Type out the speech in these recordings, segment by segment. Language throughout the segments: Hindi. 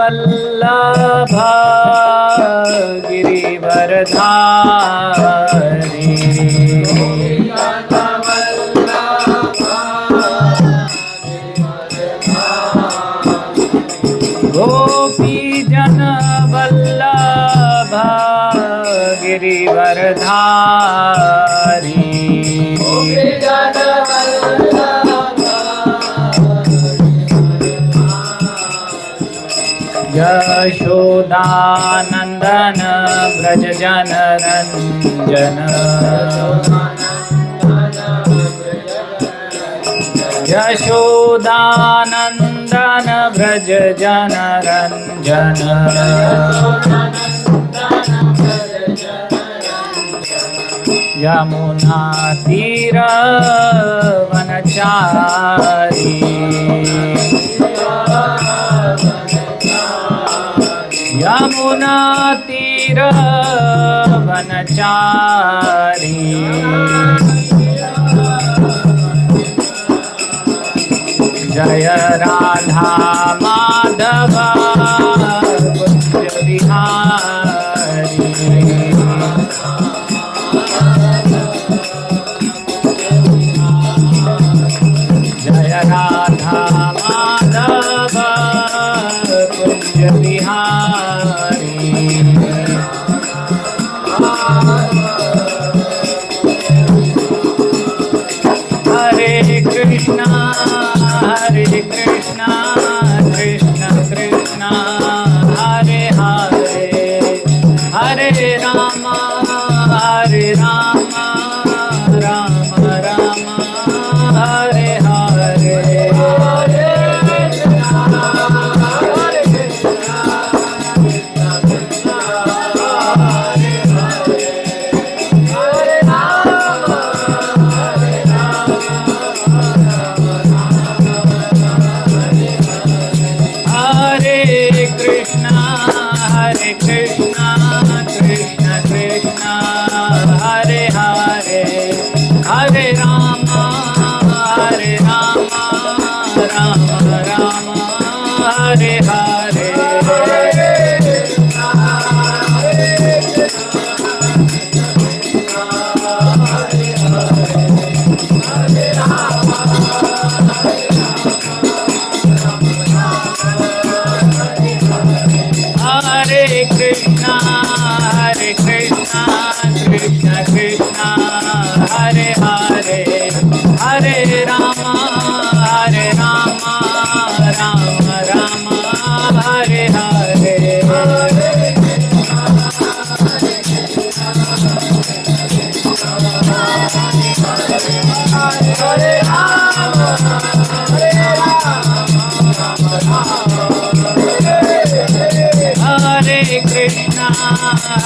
वल्लभा गिरिवरधारी गोपी जन वल्लभा गिरिवरधारी यशोदानंदन ब्रज जन रंजन यशोदानंदन ब्रज जन रंजन यमुना तीर वनचारी यमुना तीर वनचारी जय राधा माधव कुंज बिहारी जय राधा माधव कुंज बिहारी हरे Krishna Krishna Krishna Hare Hare Hare Ram Ram Ram Hare Hare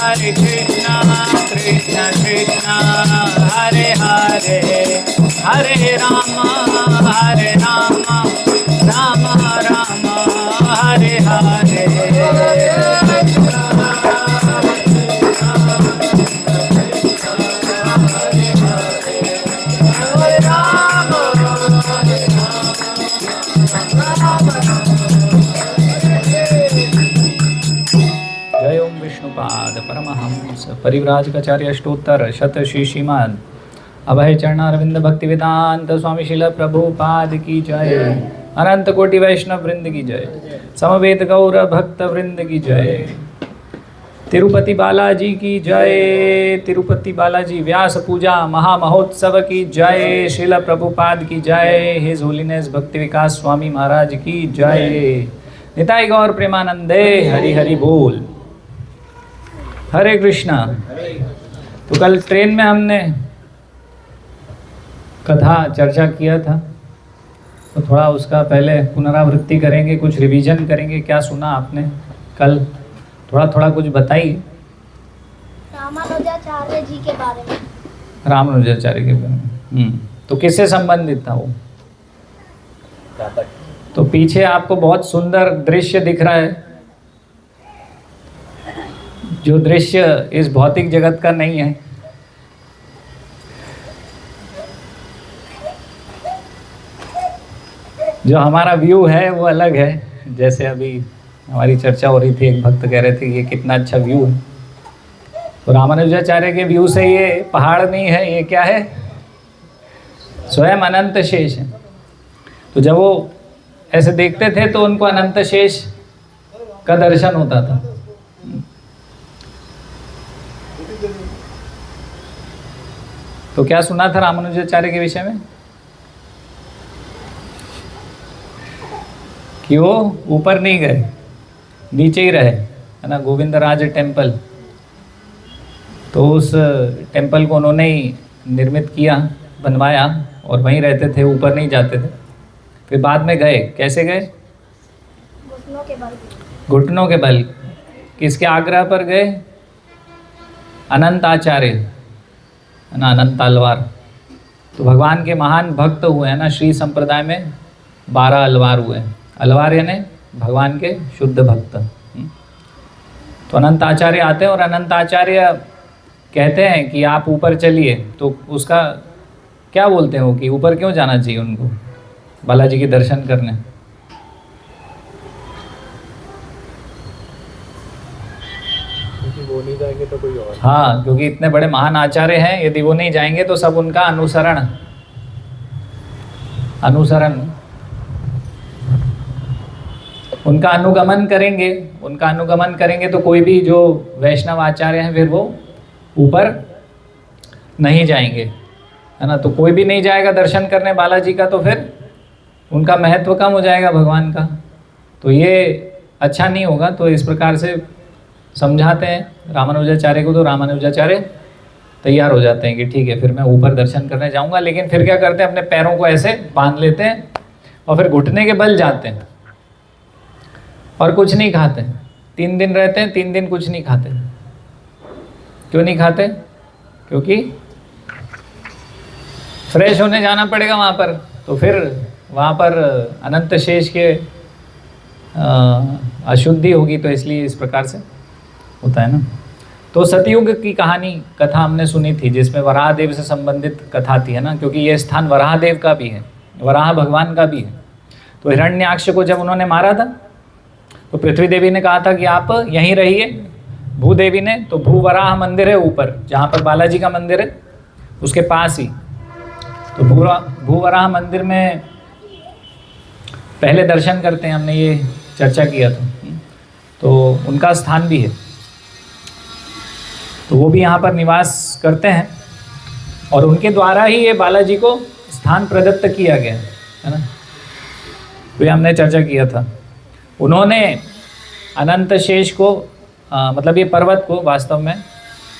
Hare Krishna, Krishna Krishna, Hare Hare, Hare Rama, Rama Rama, Hare Hare. Paramhans परिव्राजकाचार्य अष्टोत्तर शत श्री श्रीमद अभय चरणारविंद भक्ति वेदांत स्वामी शिल प्रभुपाद की जय। अनंत कोटि वैष्णव वृंद की जय। समवेत गौर भक्त वृंद की जय। तिरुपति बालाजी की जय। तिरुपति बालाजी व्यास पूजा महामहोत्सव की जय। शिल प्रभुपाद की जय। हिज होलीनेस भक्ति विकास स्वामी महाराज की जय। निताई गौर प्रेमानंदे हरि हरि बोल। हरे कृष्णा। तो कल ट्रेन में हमने कथा चर्चा किया था, तो थोड़ा उसका पहले पुनरावृत्ति करेंगे, कुछ रिवीजन करेंगे। क्या सुना आपने कल? थोड़ा थोड़ा कुछ बताइए रामानुजाचार्य जी के बारे में। रामानुजाचार्य के बारे में। तो किससे संबंधित था वो? तो पीछे आपको बहुत सुंदर दृश्य दिख रहा है। जो दृश्य इस भौतिक जगत का नहीं है। जो हमारा व्यू है वो अलग है। जैसे अभी हमारी चर्चा हो रही थी, एक भक्त कह रहे थे ये कितना अच्छा व्यू है। तो रामानुजाचार्य के व्यू से ये पहाड़ नहीं है, ये क्या है, स्वयं अनंत शेष है। तो जब वो ऐसे देखते थे तो उनको अनंत शेष का दर्शन होता था। तो क्या सुना था रामानुजाचार्य के विषय में कि वो ऊपर नहीं गए, नीचे ही रहे, है ना, गोविंदराज टेम्पल। तो उस टेम्पल को उन्होंने ही निर्मित किया, बनवाया, और वहीं रहते थे, ऊपर नहीं जाते थे। फिर बाद में गए, कैसे गए, घुटनों के बल। घुटनों के बल। किसके आग्रह पर गए, अनंत आचार्य, है ना, अनंत अलवार। तो भगवान के महान भक्त हुए हैं ना, श्री संप्रदाय में 12 अलवार हुए हैं। अलवार यानी भगवान के शुद्ध भक्त। तो अनंत आचार्य आते हैं और अनंत आचार्य कहते हैं कि आप ऊपर चलिए। तो उसका क्या बोलते हैं वो कि ऊपर क्यों जाना चाहिए उनको बालाजी के दर्शन करने? क्योंकि वो नहीं जाएंगे तो कोई और। हाँ, क्योंकि इतने बड़े महान आचार्य हैं, यदि वो नहीं जाएंगे तो सब उनका अनुसरण उनका अनुगमन करेंगे। उनका अनुगमन करेंगे तो कोई भी जो वैष्णव आचार्य हैं फिर वो ऊपर नहीं जाएंगे, है ना। तो कोई भी नहीं जाएगा दर्शन करने बालाजी का, तो फिर उनका महत्व कम हो जाएगा भगवान का। तो ये अच्छा नहीं होगा। तो इस प्रकार से समझाते हैं रामानुजाचार्य को। तो रामानुजाचार्य तैयार हो जाते हैं कि ठीक है, फिर मैं ऊपर दर्शन करने जाऊंगा। लेकिन फिर क्या करते हैं, अपने पैरों को ऐसे बांध लेते हैं और फिर घुटने के बल जाते हैं और कुछ नहीं खाते। 3 दिन रहते हैं, 3 दिन कुछ नहीं खाते। क्यों नहीं खाते? क्योंकि फ्रेश होने जाना पड़ेगा वहाँ पर। तो फिर वहाँ पर अनंत शेष के अशुद्धि होगी, तो इसलिए इस प्रकार से होता है ना। तो सतयुग की कहानी कथा हमने सुनी थी, जिसमें वराह देव से संबंधित कथा थी, है ना, क्योंकि ये स्थान वराह देव का भी है, वराह भगवान का भी है। तो हिरण्याक्ष को जब उन्होंने मारा था तो पृथ्वी देवी ने कहा था कि आप यहीं रहिए। भूदेवी ने, तो भूवराह मंदिर है ऊपर, जहाँ पर बालाजी का मंदिर है उसके पास ही। तो भूवराह मंदिर में पहले दर्शन करते हैं, हमने ये चर्चा किया था। तो उनका स्थान भी है, तो वो भी यहाँ पर निवास करते हैं और उनके द्वारा ही ये बालाजी को स्थान प्रदत्त किया गया है ना। तो ये हमने चर्चा किया था। उन्होंने अनंत शेष को मतलब ये पर्वत को, वास्तव में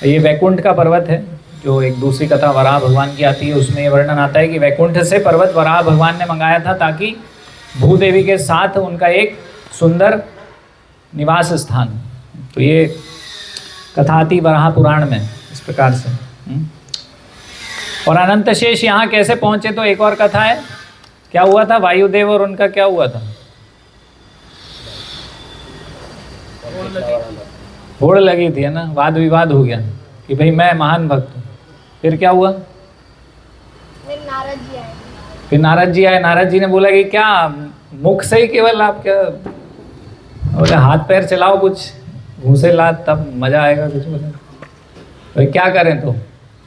ये वैकुंठ का पर्वत है, जो एक दूसरी कथा वराह भगवान की आती है, उसमें ये वर्णन आता है कि वैकुंठ से पर्वत वराह भगवान ने मंगाया था ताकि भूदेवी के साथ उनका एक सुंदर निवास स्थान। तो ये कथा आती वराह पुराण में इस प्रकार से। और अनंत शेष यहाँ कैसे पहुँचे, तो एक और कथा है। क्या हुआ था, वायुदेव और उनका क्या हुआ था, होड़ लगी थी, है ना, वाद विवाद हो गया कि भाई मैं महान भक्त हूँ। फिर क्या हुआ, फिर नारद जी आए। फिर नारद जी आए। नारद जी ने बोला कि क्या मुख से ही केवल आप क्या, बोले हाथ पैर चलाओ, कुछ घूसे ला, तब मजा आएगा कुछ। बोले भाई क्या करें? तो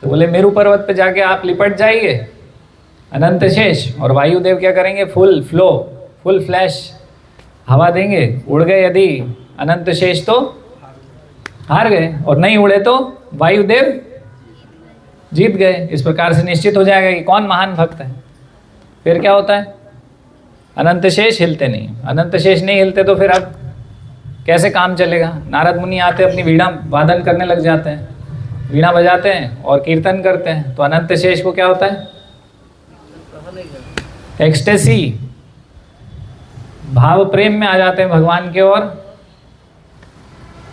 बोले मेरू पर्वत पे जाके आप लिपट जाइए अनंत शेष, और वायुदेव क्या करेंगे, फुल फ्लैश हवा देंगे। उड़ गए यदि अनंत शेष तो हार गए, और नहीं उड़े तो वायुदेव जीत गए। इस प्रकार से निश्चित हो जाएगा कि कौन महान भक्त है। फिर क्या होता है, अनंत शेष हिलते नहीं। अनंत शेष नहीं हिलते तो फिर अब कैसे काम चलेगा। नारद मुनि आते, अपनी वीणा वादन करने लग जाते हैं, वीणा बजाते हैं और कीर्तन करते हैं। तो अनंत शेष को क्या होता है, एक्सटेसी, भाव प्रेम में आ जाते हैं भगवान के, और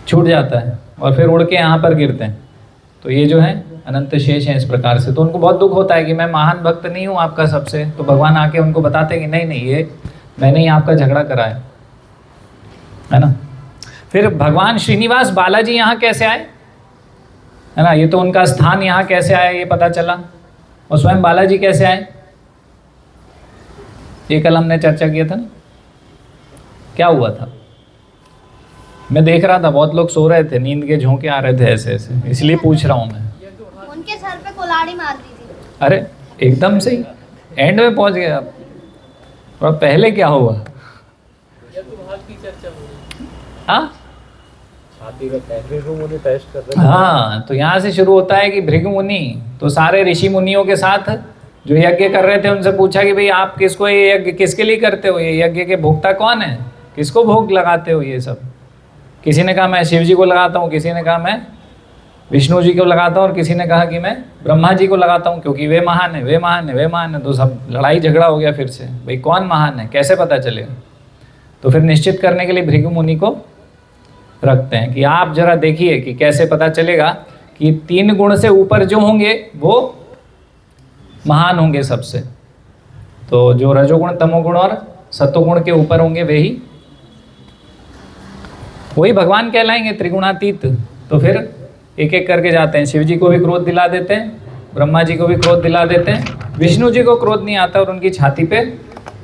छूट जाता है और फिर उड़ के यहाँ पर गिरते हैं। तो ये जो है अनंत शेष हैं इस प्रकार से। तो उनको बहुत दुख होता है कि मैं महान भक्त नहीं हूँ आपका सबसे। तो भगवान आके उनको बताते हैं कि नहीं नहीं, ये मैंने ही आपका झगड़ा कराया, है ना। फिर भगवान श्रीनिवास बालाजी यहाँ कैसे आए, है ना, ये तो उनका स्थान यहाँ कैसे आया ये पता चला। और स्वयं बालाजी कैसे आए, ये कल हमने चर्चा किया था ना, क्या हुआ था। मैं देख रहा था बहुत लोग सो रहे थे, नींद के झोंके आ रहे थे ऐसे ऐसे, इसलिए पूछ रहा हूँ मैं। उनके सर पे कुल्हाड़ी मार दी थी। अरे एकदम से ही एंड में पहुंच गए आप। और पहले क्या हुआ? हाँ छाती का भृगु मुनि टेस्ट कर रहे थे। हाँ, तो यहाँ से शुरू होता है कि भृगु मुनि तो सारे ऋषि मुनियों के साथ जो यज्ञ कर रहे थे उनसे पूछा कि भाई आप किसको ये यज्ञ किसके लिए करते हो, ये यज्ञ के भोक्ता कौन है, किसको भोग लगाते हो ये सब? किसी ने कहा मैं शिव जी को लगाता हूँ, किसी ने कहा मैं विष्णु जी को लगाता हूँ, और किसी ने कहा कि मैं ब्रह्मा जी को लगाता हूँ क्योंकि वे महान है, वे महान है, वे महान है। तो सब लड़ाई झगड़ा हो गया फिर से, भाई कौन महान है, कैसे पता चलेगा? तो फिर निश्चित करने के लिए भृगु मुनि को रखते हैं कि आप जरा देखिए कि कैसे पता चलेगा कि 3 गुण से ऊपर जो होंगे वो महान होंगे सबसे। तो जो रजोगुण, तमोगुण और सतोगुण के ऊपर होंगे वही भगवान कहलाएंगे, त्रिगुणातीत। तो फिर एक एक करके जाते हैं। शिव जी को भी क्रोध दिला देते हैं, ब्रह्मा जी को भी क्रोध दिला देते हैं, विष्णु जी को क्रोध नहीं आता और उनकी छाती पे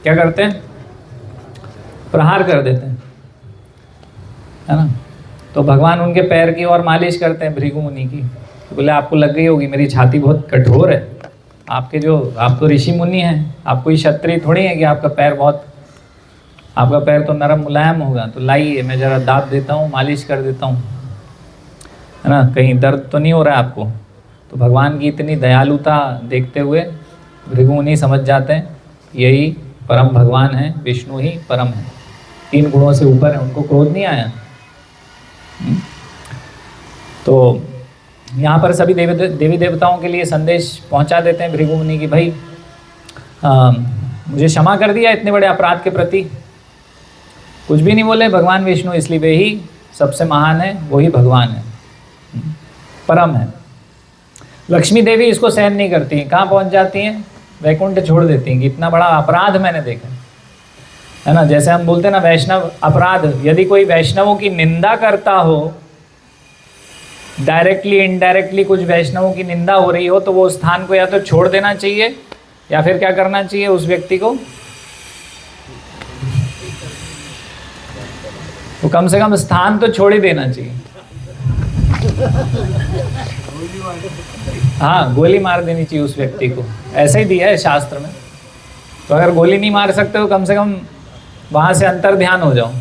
क्या करते हैं? प्रहार कर देते हैं, है ना। तो भगवान उनके पैर की और मालिश करते हैं भृगु मुनि की। तो बोले आपको लग गई होगी मेरी छाती बहुत कठोर है, आप तो ऋषि मुनि हैं, आप कोई क्षत्रिय थोड़ी है कि आपका पैर तो नरम मुलायम होगा। तो लाइए मैं ज़रा दाब देता हूँ, मालिश कर देता हूँ, है ना, कहीं दर्द तो नहीं हो रहा है आपको। तो भगवान की इतनी दयालुता देखते हुए भृगु मुनि समझ जाते हैं यही परम भगवान है, विष्णु ही परम है, 3 गुणों से ऊपर है, उनको क्रोध नहीं आया। तो यहाँ पर सभी देवी देवताओं के लिए संदेश पहुँचा देते हैं भृगु मुनि की भाई मुझे क्षमा कर दिया इतने बड़े अपराध के प्रति। कुछ भी नहीं बोले भगवान विष्णु, इसलिए वे ही सबसे महान है, वही भगवान है, परम है। लक्ष्मी देवी इसको सहन नहीं करती हैं, कहाँ पहुँच जाती हैं? वैकुंठ छोड़ देती हैं कि इतना बड़ा अपराध मैंने देखा, है ना। जैसे हम बोलते हैं ना वैष्णव अपराध, यदि कोई वैष्णवों की निंदा करता हो, डायरेक्टली इनडायरेक्टली कुछ वैष्णवों की निंदा हो रही हो, तो वो स्थान को या तो छोड़ देना चाहिए या फिर क्या करना चाहिए? उस व्यक्ति को तो कम से कम स्थान तो छोड़ ही देना चाहिए। हाँ, गोली मार देनी चाहिए उस व्यक्ति को, ऐसे ही दिया है शास्त्र में। तो अगर गोली नहीं मार सकते हो कम से कम वहाँ से अंतर ध्यान हो जाओ।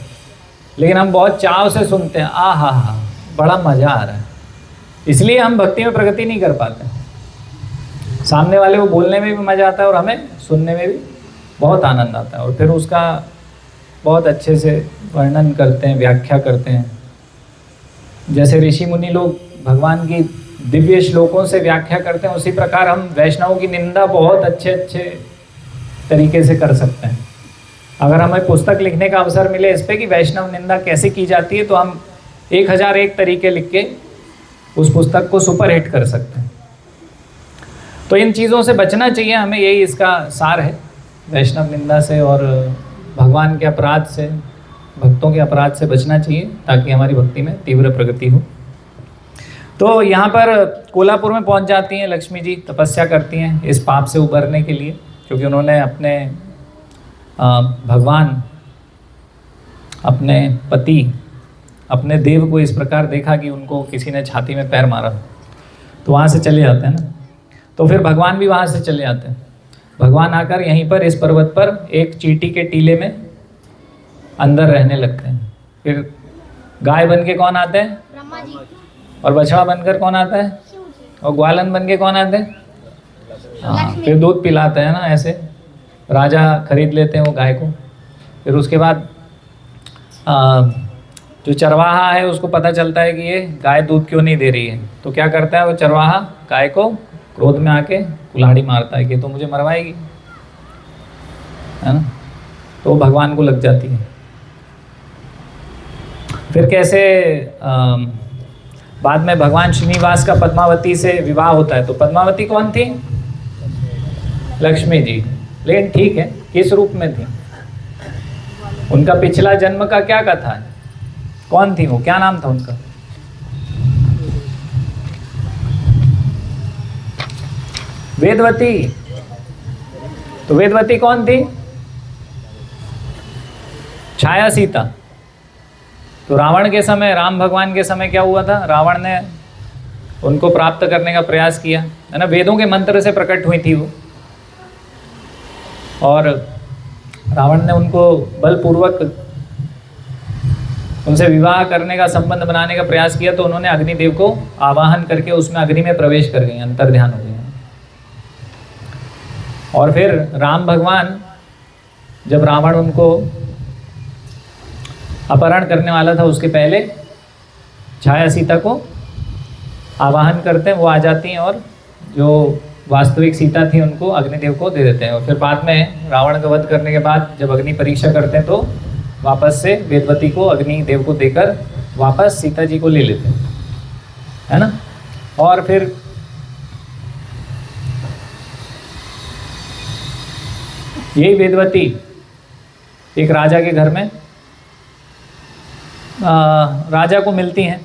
लेकिन हम बहुत चाव से सुनते हैं, हा बड़ा मज़ा आ रहा है, इसलिए हम भक्ति में प्रगति नहीं कर पाते। सामने वाले को बोलने में भी मज़ा आता है और हमें सुनने में भी बहुत आनंद आता है, और फिर उसका बहुत अच्छे से वर्णन करते हैं, व्याख्या करते हैं। जैसे ऋषि मुनि लोग भगवान की दिव्य श्लोकों से व्याख्या करते हैं, उसी प्रकार हम वैष्णवों की निंदा बहुत अच्छे तरीके से कर सकते हैं। अगर हमें पुस्तक लिखने का अवसर मिले इस पे कि वैष्णव निंदा कैसे की जाती है, तो हम 1001 तरीके लिख के उस पुस्तक को सुपर हिट कर सकते हैं। तो इन चीज़ों से बचना चाहिए हमें, यही इसका सार है, वैष्णव निंदा से और भगवान के अपराध से, भक्तों के अपराध से बचना चाहिए ताकि हमारी भक्ति में तीव्र प्रगति हो। तो यहाँ पर कोल्हापुर में पहुँच जाती हैं लक्ष्मी जी, तपस्या करती हैं इस पाप से उबरने के लिए, क्योंकि उन्होंने अपने भगवान, अपने पति, अपने देव को इस प्रकार देखा कि उनको किसी ने छाती में पैर मारा। तो वहाँ से चले जाते हैं ना, तो फिर भगवान भी वहाँ से चले जाते हैं। भगवान आकर यहीं पर इस पर्वत पर एक चींटी के टीले में अंदर रहने लगते हैं। फिर गाय बन के कौन आते हैं? ब्रह्मा जी। और बछड़ा बनकर कौन आता है? शिव जी। और ग्वालन बन के कौन आते हैं? हाँ, लक्ष्मी। फिर दूध पिलाते हैं ना, ऐसे राजा खरीद लेते हैं वो गाय को। फिर उसके बाद जो चरवाहा है उसको पता चलता है कि ये गाय दूध क्यों नहीं दे रही है, तो क्या करता है वो चरवाहा गाय को क्रोध में आके कुल्हाड़ी मारता है कि तो मुझे मरवाएगी, है ना। तो भगवान को लग जाती है। फिर कैसे बाद में भगवान श्रीनिवास का पद्मावती से विवाह होता है। तो पद्मावती कौन थी? लक्ष्मी जी। लेकिन ठीक है, किस रूप में थी? उनका पिछला जन्म का क्या कथा है? कौन थी वो? क्या नाम था उनका? वेदवती। तो वेदवती कौन थी? छाया सीता। तो रावण के समय, राम भगवान के समय क्या हुआ था, रावण ने उनको प्राप्त करने का प्रयास किया, है ना, वेदों के मंत्र से प्रकट हुई थी वो, और रावण ने उनको बलपूर्वक उनसे विवाह करने का संबंध बनाने का प्रयास किया, तो उन्होंने अग्निदेव को आवाहन करके उसमें अग्नि में प्रवेश कर गए, अंतर्ध्यान हो गए। और फिर राम भगवान, जब रावण उनको अपहरण करने वाला था, उसके पहले छाया सीता को आवाहन करते हैं, वो आ जाती हैं और जो वास्तविक सीता थी उनको अग्निदेव को दे देते हैं। और फिर बाद में रावण का वध करने के बाद जब अग्नि परीक्षा करते हैं, तो वापस से वेदवती को अग्निदेव को देकर वापस सीता जी को ले लेते हैं, है ना। और फिर यही वेदवती एक राजा के घर में राजा को मिलती हैं,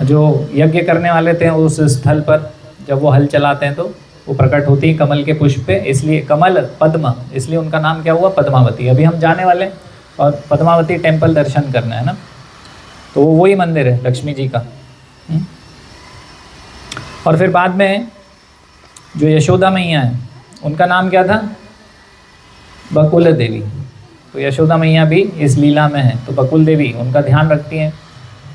जो यज्ञ करने वाले थे उस स्थल पर। जब वो हल चलाते हैं तो वो प्रकट होती है कमल के पुष्प पे, इसलिए कमल पद्म, इसलिए उनका नाम क्या हुआ, पद्मावती। अभी हम जाने वाले और पद्मावती टेम्पल दर्शन करना है ना, तो वो वही मंदिर है लक्ष्मी जी का। और फिर बाद में जो यशोदा मैया है, उनका नाम क्या था, बकुल देवी। तो यशोदा मैया भी इस लीला में है, तो बकुल देवी उनका ध्यान रखती हैं,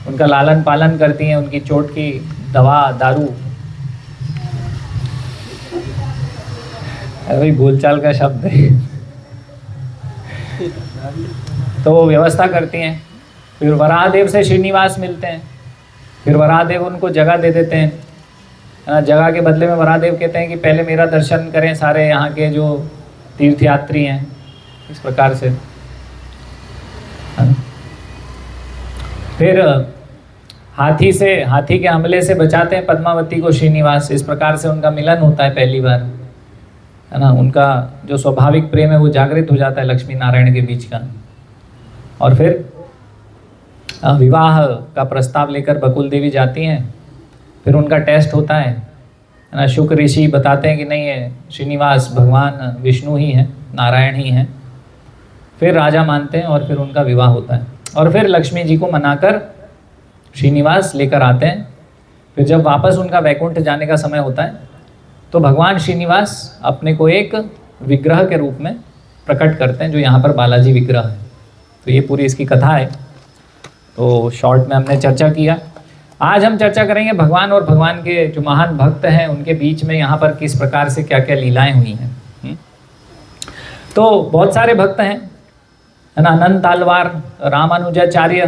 उनका लालन पालन करती हैं, उनकी चोट की दवा दारू, अरे बोलचाल का शब्द है, तो वो व्यवस्था करती हैं। फिर वराहदेव से श्रीनिवास मिलते हैं, फिर वराहदेव उनको जगह दे देते हैं, है ना। जगह के बदले में वराहदेव कहते हैं कि पहले मेरा दर्शन करें सारे यहाँ के जो तीर्थयात्री हैं, इस प्रकार से। फिर हाथी के हमले से बचाते हैं पद्मावती को श्रीनिवास, इस प्रकार से उनका मिलन होता है पहली बार, है ना। उनका जो स्वाभाविक प्रेम है वो जागृत हो जाता है लक्ष्मी नारायण के बीच का। और फिर विवाह का प्रस्ताव लेकर बकुल देवी जाती हैं, फिर उनका टेस्ट होता है ना। शुक ऋषि बताते हैं कि नहीं, है श्रीनिवास भगवान विष्णु ही हैं, नारायण ही हैं। फिर राजा मानते हैं और फिर उनका विवाह होता है। और फिर लक्ष्मी जी को मनाकर श्रीनिवास लेकर आते हैं। फिर जब वापस उनका वैकुंठ जाने का समय होता है, तो भगवान श्रीनिवास अपने को एक विग्रह के रूप में प्रकट करते हैं, जो यहाँ पर बालाजी विग्रह है। तो ये पूरी इसकी कथा है, तो शॉर्ट में हमने चर्चा किया। आज हम चर्चा करेंगे भगवान और भगवान के जो महान भक्त हैं उनके बीच में यहाँ पर किस प्रकार से क्या क्या लीलाएं हुई हैं। तो बहुत सारे भक्त हैं, है ना। अनंत आलवार, रामानुजाचार्य,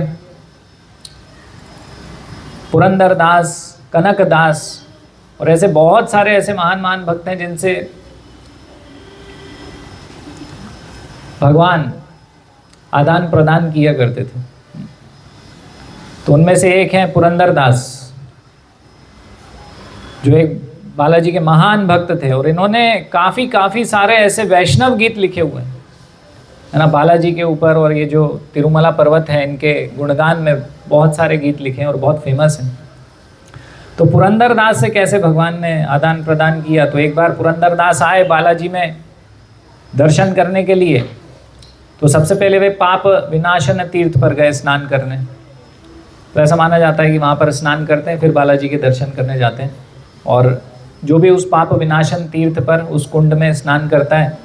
पुरंदर दास, कनक दास, और ऐसे बहुत सारे ऐसे महान महान भक्त हैं जिनसे भगवान आदान प्रदान किया करते थे। तो उनमें से एक हैं पुरंदर दास, जो एक बालाजी के महान भक्त थे, और इन्होंने काफ़ी सारे ऐसे वैष्णव गीत लिखे हुए हैं, है ना, बालाजी के ऊपर। और ये जो तिरुमला पर्वत है, इनके गुणगान में बहुत सारे गीत लिखे हैं और बहुत फेमस हैं। तो पुरंदर दास से कैसे भगवान ने आदान प्रदान किया, तो एक बार पुरंदर दास आए बालाजी में दर्शन करने के लिए। तो सबसे पहले वे पाप विनाशन तीर्थ पर गए स्नान करने। तो ऐसा माना जाता है कि वहाँ पर स्नान करते हैं, फिर बालाजी के दर्शन करने जाते हैं। और जो भी उस पाप विनाशन तीर्थ पर उस कुंड में स्नान करता है,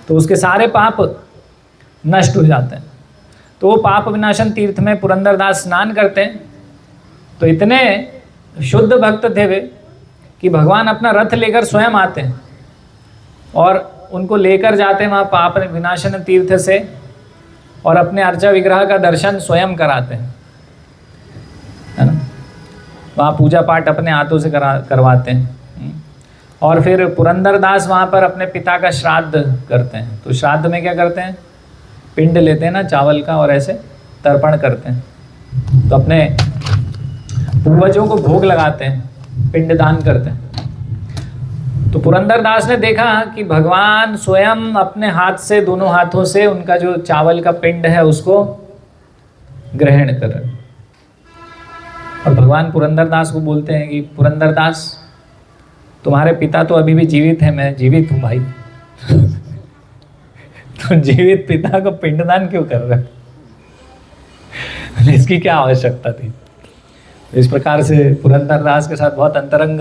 तो उसके सारे पाप नष्ट हो जाते हैं। तो वो पाप विनाशन तीर्थ में पुरंदर दास स्नान करते हैं। तो इतने शुद्ध भक्त थे वे कि भगवान अपना रथ लेकर स्वयं आते हैं और उनको लेकर जाते हैं वहाँ पाप विनाशन तीर्थ से, और अपने अर्चा विग्रह का दर्शन स्वयं कराते हैं, है ना। वहाँ पूजा पाठ अपने हाथों से करवाते हैं। और फिर पुरंदर दास वहाँ पर अपने पिता का श्राद्ध करते हैं। तो श्राद्ध में क्या करते हैं, पिंड लेते हैं ना चावल का, और ऐसे तर्पण करते हैं। तो अपने पूर्वजों को भोग लगाते हैं, पिंड दान करते हैं। तो पुरंदर दास ने देखा कि भगवान स्वयं अपने हाथ से, दोनों हाथों से उनका जो चावल का पिंड है उसको ग्रहण कर रहे। और भगवान पुरंदर दास को बोलते हैं कि पुरंदर दास, तुम्हारे पिता तो अभी भी जीवित हैं, मैं जीवित हूँ भाई। तो जीवित पिता को पिंडदान क्यों कर रहे हो? बोले इसकी क्या आवश्यकता थी। तो इस प्रकार से पुरंदरदास के साथ बहुत अंतरंग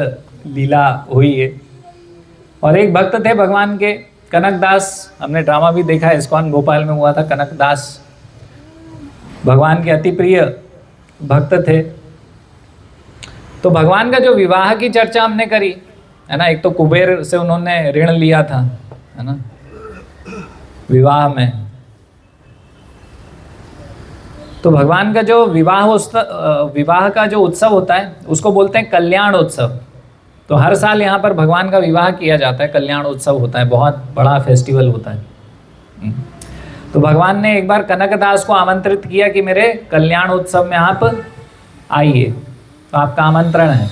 लीला हुई है। और एक भक्त थे भगवान के, कनकदास, हमने ड्रामा भी देखा है, इस्कॉन भोपाल में हुआ था। कनकदास भगवान के अति प्रिय भक्त थे। तो भगवान का जो विवाह की चर्चा हमने करी है ना, एक तो कुबेर से उन्होंने ऋण लिया था है ना विवाह में। तो भगवान का जो विवाह का जो उत्सव होता है उसको बोलते हैं कल्याण उत्सव। तो हर साल यहाँ पर भगवान का विवाह किया जाता है, कल्याण उत्सव होता है, बहुत बड़ा फेस्टिवल होता है। तो भगवान ने एक बार कनकदास को आमंत्रित किया कि मेरे कल्याण उत्सव में आप आइए, तो आपका आमंत्रण है।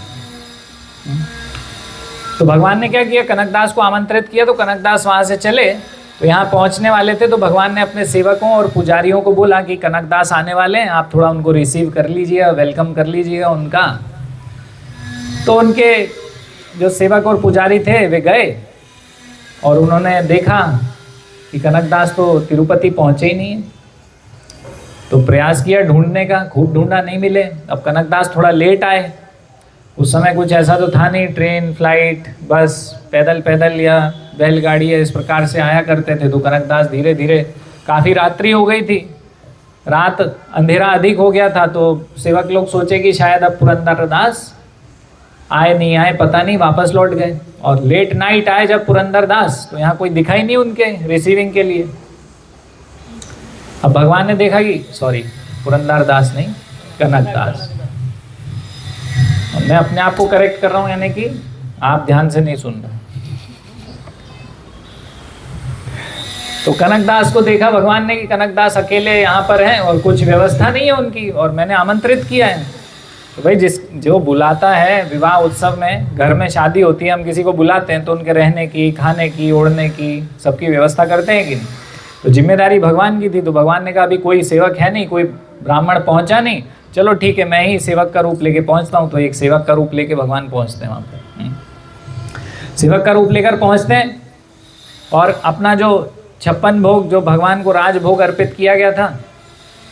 तो भगवान ने क्या किया, कनकदास को आमंत्रित किया। तो कनकदास वहाँ से चले, तो यहाँ पहुँचने वाले थे। तो भगवान ने अपने सेवकों और पुजारियों को बोला कि कनकदास आने वाले हैं, आप थोड़ा उनको रिसीव कर लीजिएगा, वेलकम कर लीजिएगा उनका। तो उनके जो सेवक और पुजारी थे वे गए और उन्होंने देखा कि कनकदास तो तिरुपति पहुँचे ही नहीं है। तो प्रयास किया ढूंढने का, खूब ढूंढा, नहीं मिले। अब कनकदास थोड़ा लेट आए। उस समय कुछ ऐसा तो था नहीं, ट्रेन, फ्लाइट, बस, पैदल पैदल या बैलगाड़ी इस प्रकार से आया करते थे। तो कनकदास धीरे धीरे, काफ़ी रात्रि हो गई थी, रात अंधेरा अधिक हो गया था। तो सेवक लोग सोचे कि शायद अब पुरंदरदास आए नहीं आए पता नहीं, वापस लौट गए। और लेट नाइट आए जब पुरंदरदास, तो यहाँ कोई दिखाई नहीं उनके रिसीविंग के लिए। अब भगवान ने देखा कि सॉरी, पुरंदरदास नहीं, कनकदास। मैं अपने आप को करेक्ट कर रहा हूँ, यानी कि आप ध्यान से नहीं सुन रहे। तो कनकदास को देखा भगवान ने कि कनकदास अकेले यहाँ पर हैं और कुछ व्यवस्था नहीं है उनकी, और मैंने आमंत्रित किया है। तो भाई जो बुलाता है विवाह उत्सव में, घर में शादी होती है, हम किसी को बुलाते हैं तो उनके रहने की, खाने की, ओढ़ने की, सबकी व्यवस्था करते हैं कि नहीं। तो जिम्मेदारी भगवान की थी। तो भगवान ने कहा अभी कोई सेवक है नहीं, कोई ब्राह्मण पहुंचा नहीं, चलो ठीक है मैं ही सेवक का रूप लेके पहुंचता हूं। तो एक सेवक का रूप लेके भगवान पहुंचते हैं वहाँ पर। सेवक का रूप लेकर पहुंचते हैं और अपना जो 56 भोग, जो भगवान को राजभोग अर्पित किया गया था,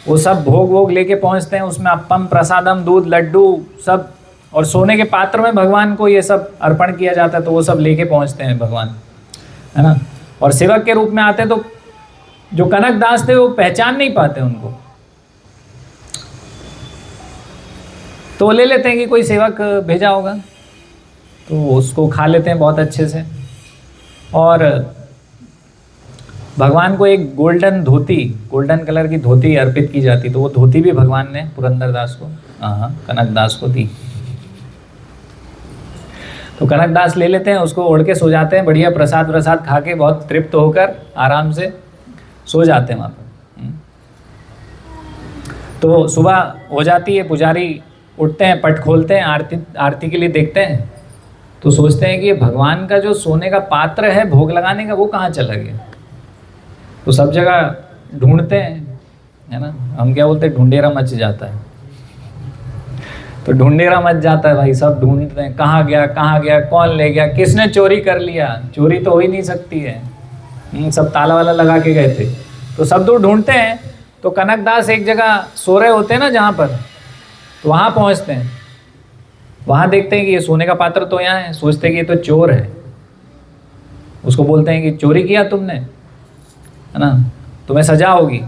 वो सब भोग लेके पहुंचते हैं। उसमें अप्पम, प्रसादम, दूध, लड्डू सब, और सोने के पात्र में भगवान को ये सब अर्पण किया जाता है। तो वो सब लेके पहुंचते हैं भगवान, है ना। और सेवक के रूप में आते हैं। तो जो कनकदास थे वो पहचान नहीं पाते उनको, तो वो ले लेते हैं कि कोई सेवक भेजा होगा, तो उसको खा लेते हैं बहुत अच्छे से। और भगवान को एक गोल्डन धोती, गोल्डन कलर की धोती अर्पित की जाती। तो वो धोती भी भगवान ने पुरंदरदास को, कनकदास को दी। तो कनकदास ले लेते हैं, उसको ओढ़ के सो जाते हैं, बढ़िया प्रसाद व्रसाद खा के बहुत तृप्त होकर आराम से सो जाते हैं वहाँ पर। तो सुबह हो जाती है, पुजारी उठते हैं, पट खोलते हैं, आरती के लिए देखते हैं। तो सोचते हैं कि भगवान का जो सोने का पात्र है भोग लगाने का, वो कहाँ चला गया। तो सब जगह ढूंढते हैं, है ना, हम क्या बोलते हैं, ढूंढेरा मच जाता है। तो ढूंढेरा मच जाता है भाई, सब ढूंढते हैं कहाँ गया, कौन ले गया, किसने चोरी कर लिया। चोरी तो हो ही नहीं सकती है, सब ताला वाला लगा के गए थे। तो सब दूर ढूंढते हैं। तो कनकदास एक जगह सो रहे होते हैं ना जहाँ पर, तो वहाँ पहुँचते हैं। वहाँ देखते हैं कि ये सोने का पात्र तो यहाँ है, सोचते हैं कि ये तो चोर है। उसको बोलते हैं कि चोरी किया तुमने, है ना, तुम्हें सजा होगी।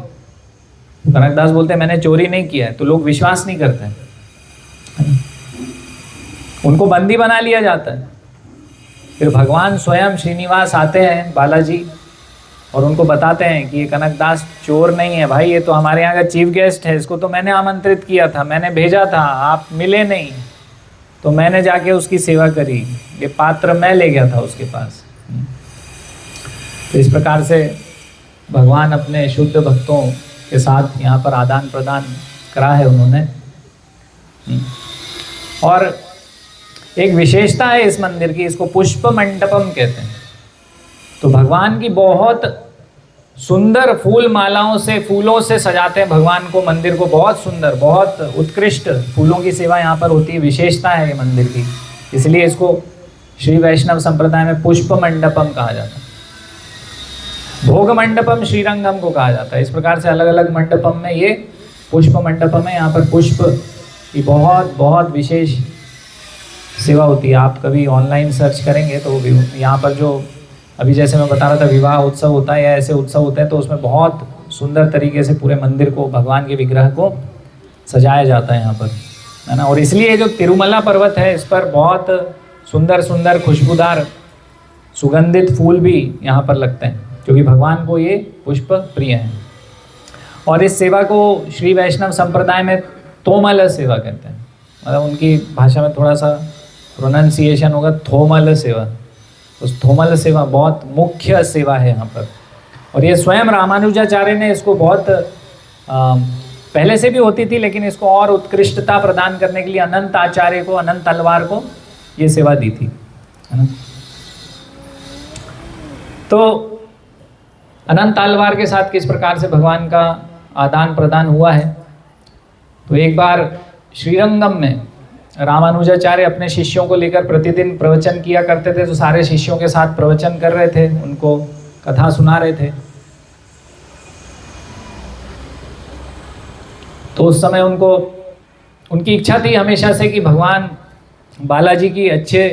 कनकदास बोलते हैं मैंने चोरी नहीं किया है। तो लोग विश्वास नहीं करते हैं, उनको बंदी बना लिया जाता है। फिर भगवान स्वयं श्रीनिवास आते हैं, बालाजी, और उनको बताते हैं कि ये कनकदास चोर नहीं है भाई, ये तो हमारे यहाँ का चीफ गेस्ट है, इसको तो मैंने आमंत्रित किया था, मैंने भेजा था, आप मिले नहीं, तो मैंने जाके उसकी सेवा करी, ये पात्र मैं ले गया था उसके पास। तो इस प्रकार से भगवान अपने शुद्ध भक्तों के साथ यहाँ पर आदान प्रदान करा है उन्होंने। और एक विशेषता है इस मंदिर की, इसको पुष्प मंडपम कहते हैं। तो भगवान की बहुत सुंदर फूल मालाओं से, फूलों से सजाते हैं भगवान को, मंदिर को बहुत सुंदर, बहुत उत्कृष्ट फूलों की सेवा यहाँ पर होती है। विशेषता है ये मंदिर की, इसलिए इसको श्री वैष्णव संप्रदाय में पुष्प मंडपम कहा जाता है। भोग मंडपम श्रीरंगम को कहा जाता है। इस प्रकार से अलग अलग मंडपम में ये पुष्प मंडपम है, यहाँ पर पुष्प की बहुत बहुत विशेष सेवा होती है। आप कभी ऑनलाइन सर्च करेंगे तो यहाँ पर जो अभी जैसे मैं बता रहा था विवाह उत्सव होता है या ऐसे उत्सव होते हैं, तो उसमें बहुत सुंदर तरीके से पूरे मंदिर को, भगवान के विग्रह को सजाया जाता है यहाँ पर, है ना। और इसलिए जो तिरुमला पर्वत है इस पर बहुत सुंदर सुंदर खुशबूदार सुगंधित फूल भी यहाँ पर लगते हैं, क्योंकि भगवान को ये पुष्प प्रिय हैं। और इस सेवा को श्री वैष्णव संप्रदाय में तोमल सेवा कहते हैं, मतलब उनकी भाषा में थोड़ा सा प्रोनाउंसिएशन होगा थोमल सेवा। उस थोमल सेवा बहुत मुख्य सेवा है यहाँ पर। और ये स्वयं रामानुजाचार्य ने इसको बहुत पहले से भी होती थी, लेकिन इसको और उत्कृष्टता प्रदान करने के लिए अनंत आचार्य को, अनंत तलवार को ये सेवा दी थी, है ना। तो अनंत तलवार के साथ किस प्रकार से भगवान का आदान प्रदान हुआ है, तो एक बार श्रीरंगम में रामानुजाचार्य अपने शिष्यों को लेकर प्रतिदिन प्रवचन किया करते थे। तो सारे शिष्यों के साथ प्रवचन कर रहे थे, उनको कथा सुना रहे थे। तो उस समय उनकी इच्छा थी हमेशा से कि भगवान बालाजी की अच्छे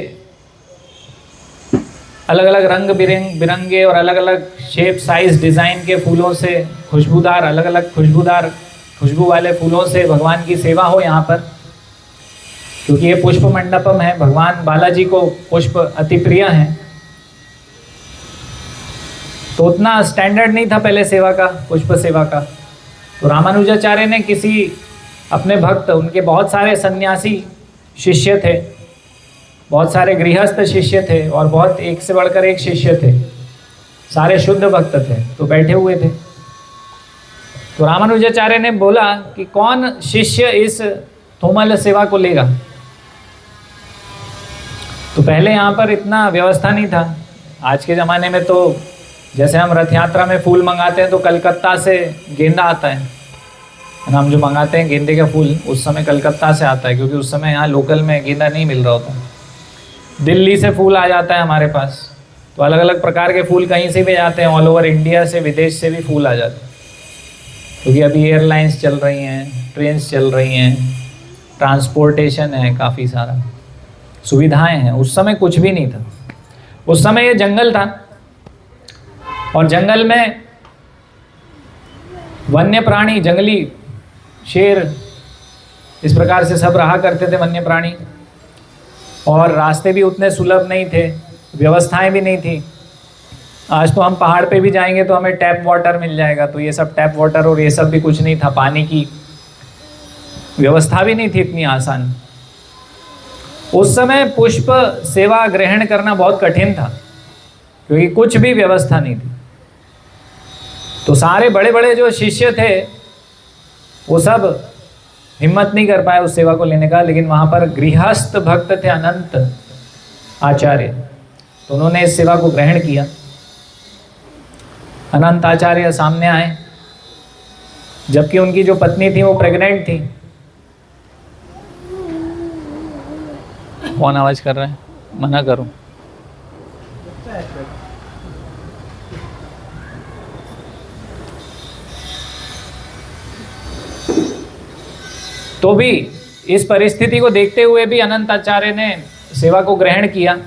अलग अलग रंग बिरंगे और अलग अलग शेप साइज डिज़ाइन के फूलों से खुशबूदार, अलग अलग खुशबू वाले फूलों से भगवान की सेवा हो यहाँ पर, क्योंकि ये पुष्प मंडपम है। भगवान बालाजी को पुष्प अति प्रिय हैं। तो उतना स्टैंडर्ड नहीं था पहले सेवा का, पुष्प सेवा का। तो रामानुजाचार्य ने किसी अपने भक्त, उनके बहुत सारे सन्यासी शिष्य थे, बहुत सारे गृहस्थ शिष्य थे और बहुत एक से बढ़कर एक शिष्य थे, सारे शुद्ध भक्त थे, तो बैठे हुए थे। तो रामानुजाचार्य ने बोला कि कौन शिष्य इस तोमल सेवा को लेगा। तो पहले यहाँ पर इतना व्यवस्था नहीं था। आज के ज़माने में तो जैसे हम रथ यात्रा में फूल मंगाते हैं तो कलकत्ता से गेंदा आता है, हम जो मंगाते हैं गेंदे का फूल उस समय कलकत्ता से आता है, क्योंकि उस समय यहाँ लोकल में गेंदा नहीं मिल रहा होता। दिल्ली से फूल आ जाता है हमारे पास। तो अलग अलग प्रकार के फूल कहीं से भी जाते हैं, ऑल ओवर इंडिया से, विदेश से भी फूल आ जाते हैं, क्योंकि अभी एयरलाइंस चल रही हैं, ट्रेन्स चल रही हैं, ट्रांसपोर्टेशन है, काफ़ी सारा सुविधाएं हैं। उस समय कुछ भी नहीं था। उस समय ये जंगल था और जंगल में वन्य प्राणी, जंगली शेर, इस प्रकार से सब रहा करते थे वन्य प्राणी। और रास्ते भी उतने सुलभ नहीं थे, व्यवस्थाएं भी नहीं थी। आज तो हम पहाड़ पे भी जाएंगे तो हमें टैप वाटर मिल जाएगा, तो ये सब टैप वाटर और ये सब भी कुछ नहीं था। पानी की व्यवस्था भी नहीं थी इतनी आसान। उस समय पुष्प सेवा ग्रहण करना बहुत कठिन था, क्योंकि कुछ भी व्यवस्था नहीं थी। तो सारे बड़े बड़े जो शिष्य थे वो सब हिम्मत नहीं कर पाए उस सेवा को लेने का। लेकिन वहाँ पर गृहस्थ भक्त थे अनंत आचार्य, तो उन्होंने इस सेवा को ग्रहण किया। अनंत आचार्य सामने आए, जबकि उनकी जो पत्नी थी वो प्रेग्नेंट थी। कौन आवाज कर रहा है? मना करो। तो भी इस परिस्थिति को देखते हुए भी अनंत आचार्य ने सेवा को ग्रहण किया।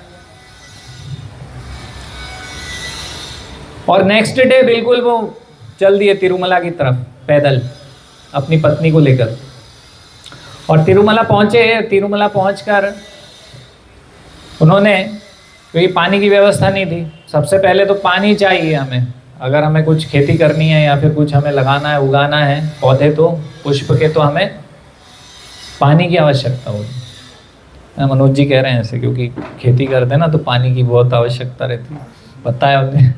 और नेक्स्ट डे बिल्कुल वो चल दिए तिरुमला की तरफ पैदल अपनी पत्नी को लेकर। और तिरुमला पहुँचे। तिरुमला पहुंचकर उन्होंने, क्योंकि पानी की व्यवस्था नहीं थी, सबसे पहले तो पानी चाहिए हमें। अगर हमें कुछ खेती करनी है या फिर कुछ हमें लगाना है, उगाना है पौधे, तो पुष्प के, तो हमें पानी की आवश्यकता होगी। मनोज जी कह रहे हैं ऐसे, क्योंकि खेती करते हैं ना तो पानी की बहुत आवश्यकता रहती है, पता है उन्हें।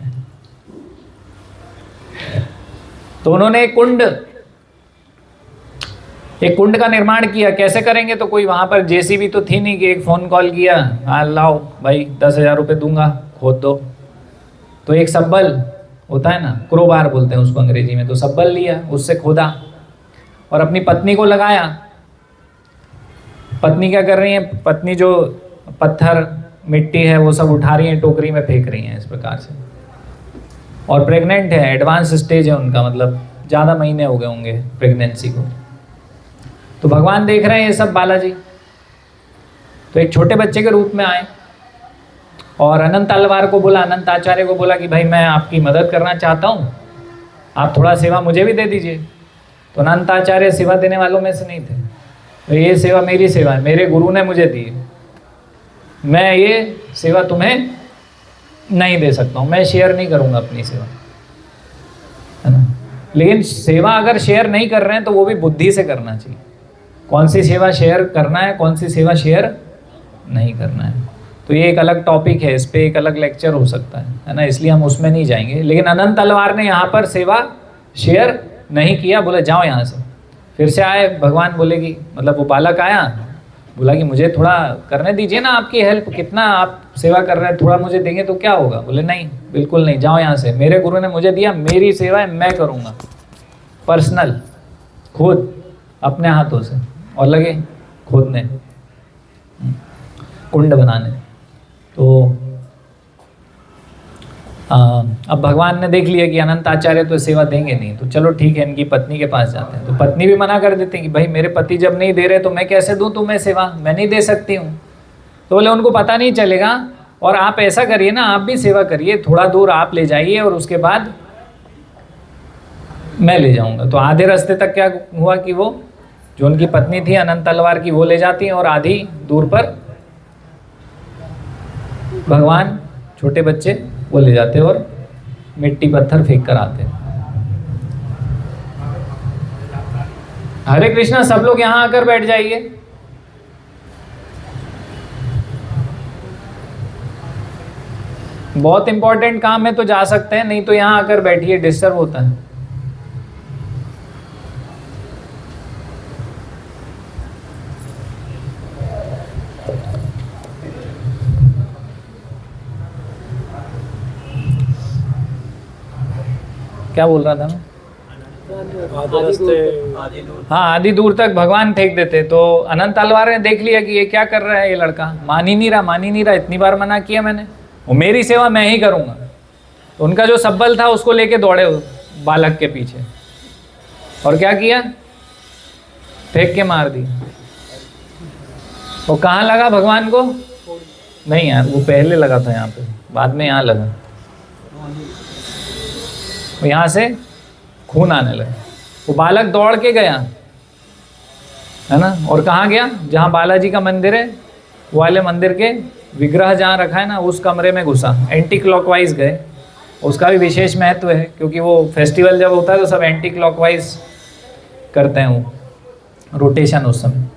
तो उन्होंने एक कुंड का निर्माण किया। कैसे करेंगे? तो कोई वहाँ पर जेसीबी तो थी नहीं कि एक फ़ोन कॉल किया, हाँ लाओ भाई 10,000 रुपये दूंगा, खोद दो। तो एक सब्बल होता है ना, क्रोबार बोलते हैं उसको अंग्रेजी में, तो सब्बल लिया, उससे खोदा और अपनी पत्नी को लगाया। पत्नी क्या कर रही है? पत्नी जो पत्थर मिट्टी है वो सब उठा रही है, टोकरी में फेंक रही हैं इस प्रकार से। और प्रेग्नेंट है, एडवांस स्टेज है उनका, मतलब ज़्यादा महीने हो गए होंगे प्रेगनेंसी को। तो भगवान देख रहे हैं ये सब बालाजी, तो एक छोटे बच्चे के रूप में आए और अनंत तलवार को बोला, अनंत आचार्य को बोला कि भाई मैं आपकी मदद करना चाहता हूँ, आप थोड़ा सेवा मुझे भी दे दीजिए। तो अनंत आचार्य सेवा देने वालों में से नहीं थे, तो ये सेवा मेरी सेवा है, मेरे गुरु ने मुझे दी है, मैं ये सेवा तुम्हें नहीं दे सकता हूँ, मैं शेयर नहीं करूँगा अपनी सेवा, है ना। लेकिन सेवा अगर शेयर नहीं कर रहे हैं तो वो भी बुद्धि से करना चाहिए, कौन सी सेवा शेयर करना है, कौन सी सेवा शेयर नहीं करना है। तो ये एक अलग टॉपिक है, इस पे एक अलग लेक्चर हो सकता है ना, इसलिए हम उसमें नहीं जाएंगे। लेकिन अनंत तलवार ने यहाँ पर सेवा शेयर नहीं किया, बोले जाओ यहाँ से। फिर से आए भगवान, बोले कि मतलब वो बालक आया, बोला कि मुझे थोड़ा करने दीजिए ना आपकी हेल्प, कितना आप सेवा कर रहे हैं, थोड़ा मुझे देंगे तो क्या होगा। बोले नहीं, बिल्कुल नहीं, जाओ यहाँ से, मेरे गुरु ने मुझे दिया, मेरी सेवा है, मैं करूँगा पर्सनल, खुद अपने हाथों से। और लगे खोदने, कुंड बनाने। तो अब भगवान ने देख लिया कि अनंत आचार्य तो सेवा देंगे नहीं, तो चलो ठीक है, इनकी पत्नी के पास जाते हैं। तो पत्नी भी मना कर देती है कि भाई मेरे पति जब नहीं दे रहे तो मैं कैसे दूं तुम्हें सेवा, मैं नहीं दे सकती हूँ। तो बोले उनको पता नहीं चलेगा, और आप ऐसा करिए ना, आप भी सेवा करिए, थोड़ा दूर आप ले जाइए और उसके बाद मैं ले जाऊंगा। तो आधे रास्ते तक क्या हुआ कि वो जो उनकी पत्नी थी अनंत तलवार की, वो ले जाती हैं, और आधी दूर पर भगवान छोटे बच्चे वो ले जाते और मिट्टी पत्थर फेंक कर आते। हरे कृष्णा, सब लोग यहाँ आकर बैठ जाइए। बहुत इंपॉर्टेंट काम है तो जा सकते हैं, नहीं तो यहाँ आकर बैठिए, डिस्टर्ब होता है। क्या बोल रहा था मैं? हाँ, आधी दूर तक भगवान फेंक देते। तो अनंत तलवार ने देख लिया कि ये क्या कर रहा है ये लड़का, मान ही नहीं रहा, इतनी बार मना किया मैंने, वो मेरी सेवा मैं ही करूँगा। तो उनका जो सब्बल था उसको लेके दौड़े बालक के पीछे, और क्या किया, फेंक के मार दी। वो कहाँ लगा भगवान को? नहीं यार, वो पहले लगा था यहाँ पे, बाद में यहाँ लगा, यहाँ से खून आने लगा। वो बालक दौड़ के गया, है ना, और कहाँ गया, जहाँ बालाजी का मंदिर है, वो वाले मंदिर के विग्रह जहाँ रखा है ना, उस कमरे में घुसा, एंटी क्लॉकवाइज गए। उसका भी विशेष महत्व है, क्योंकि वो फेस्टिवल जब होता है तो सब एंटी क्लॉकवाइज करते हैं, वो रोटेशन उस समय।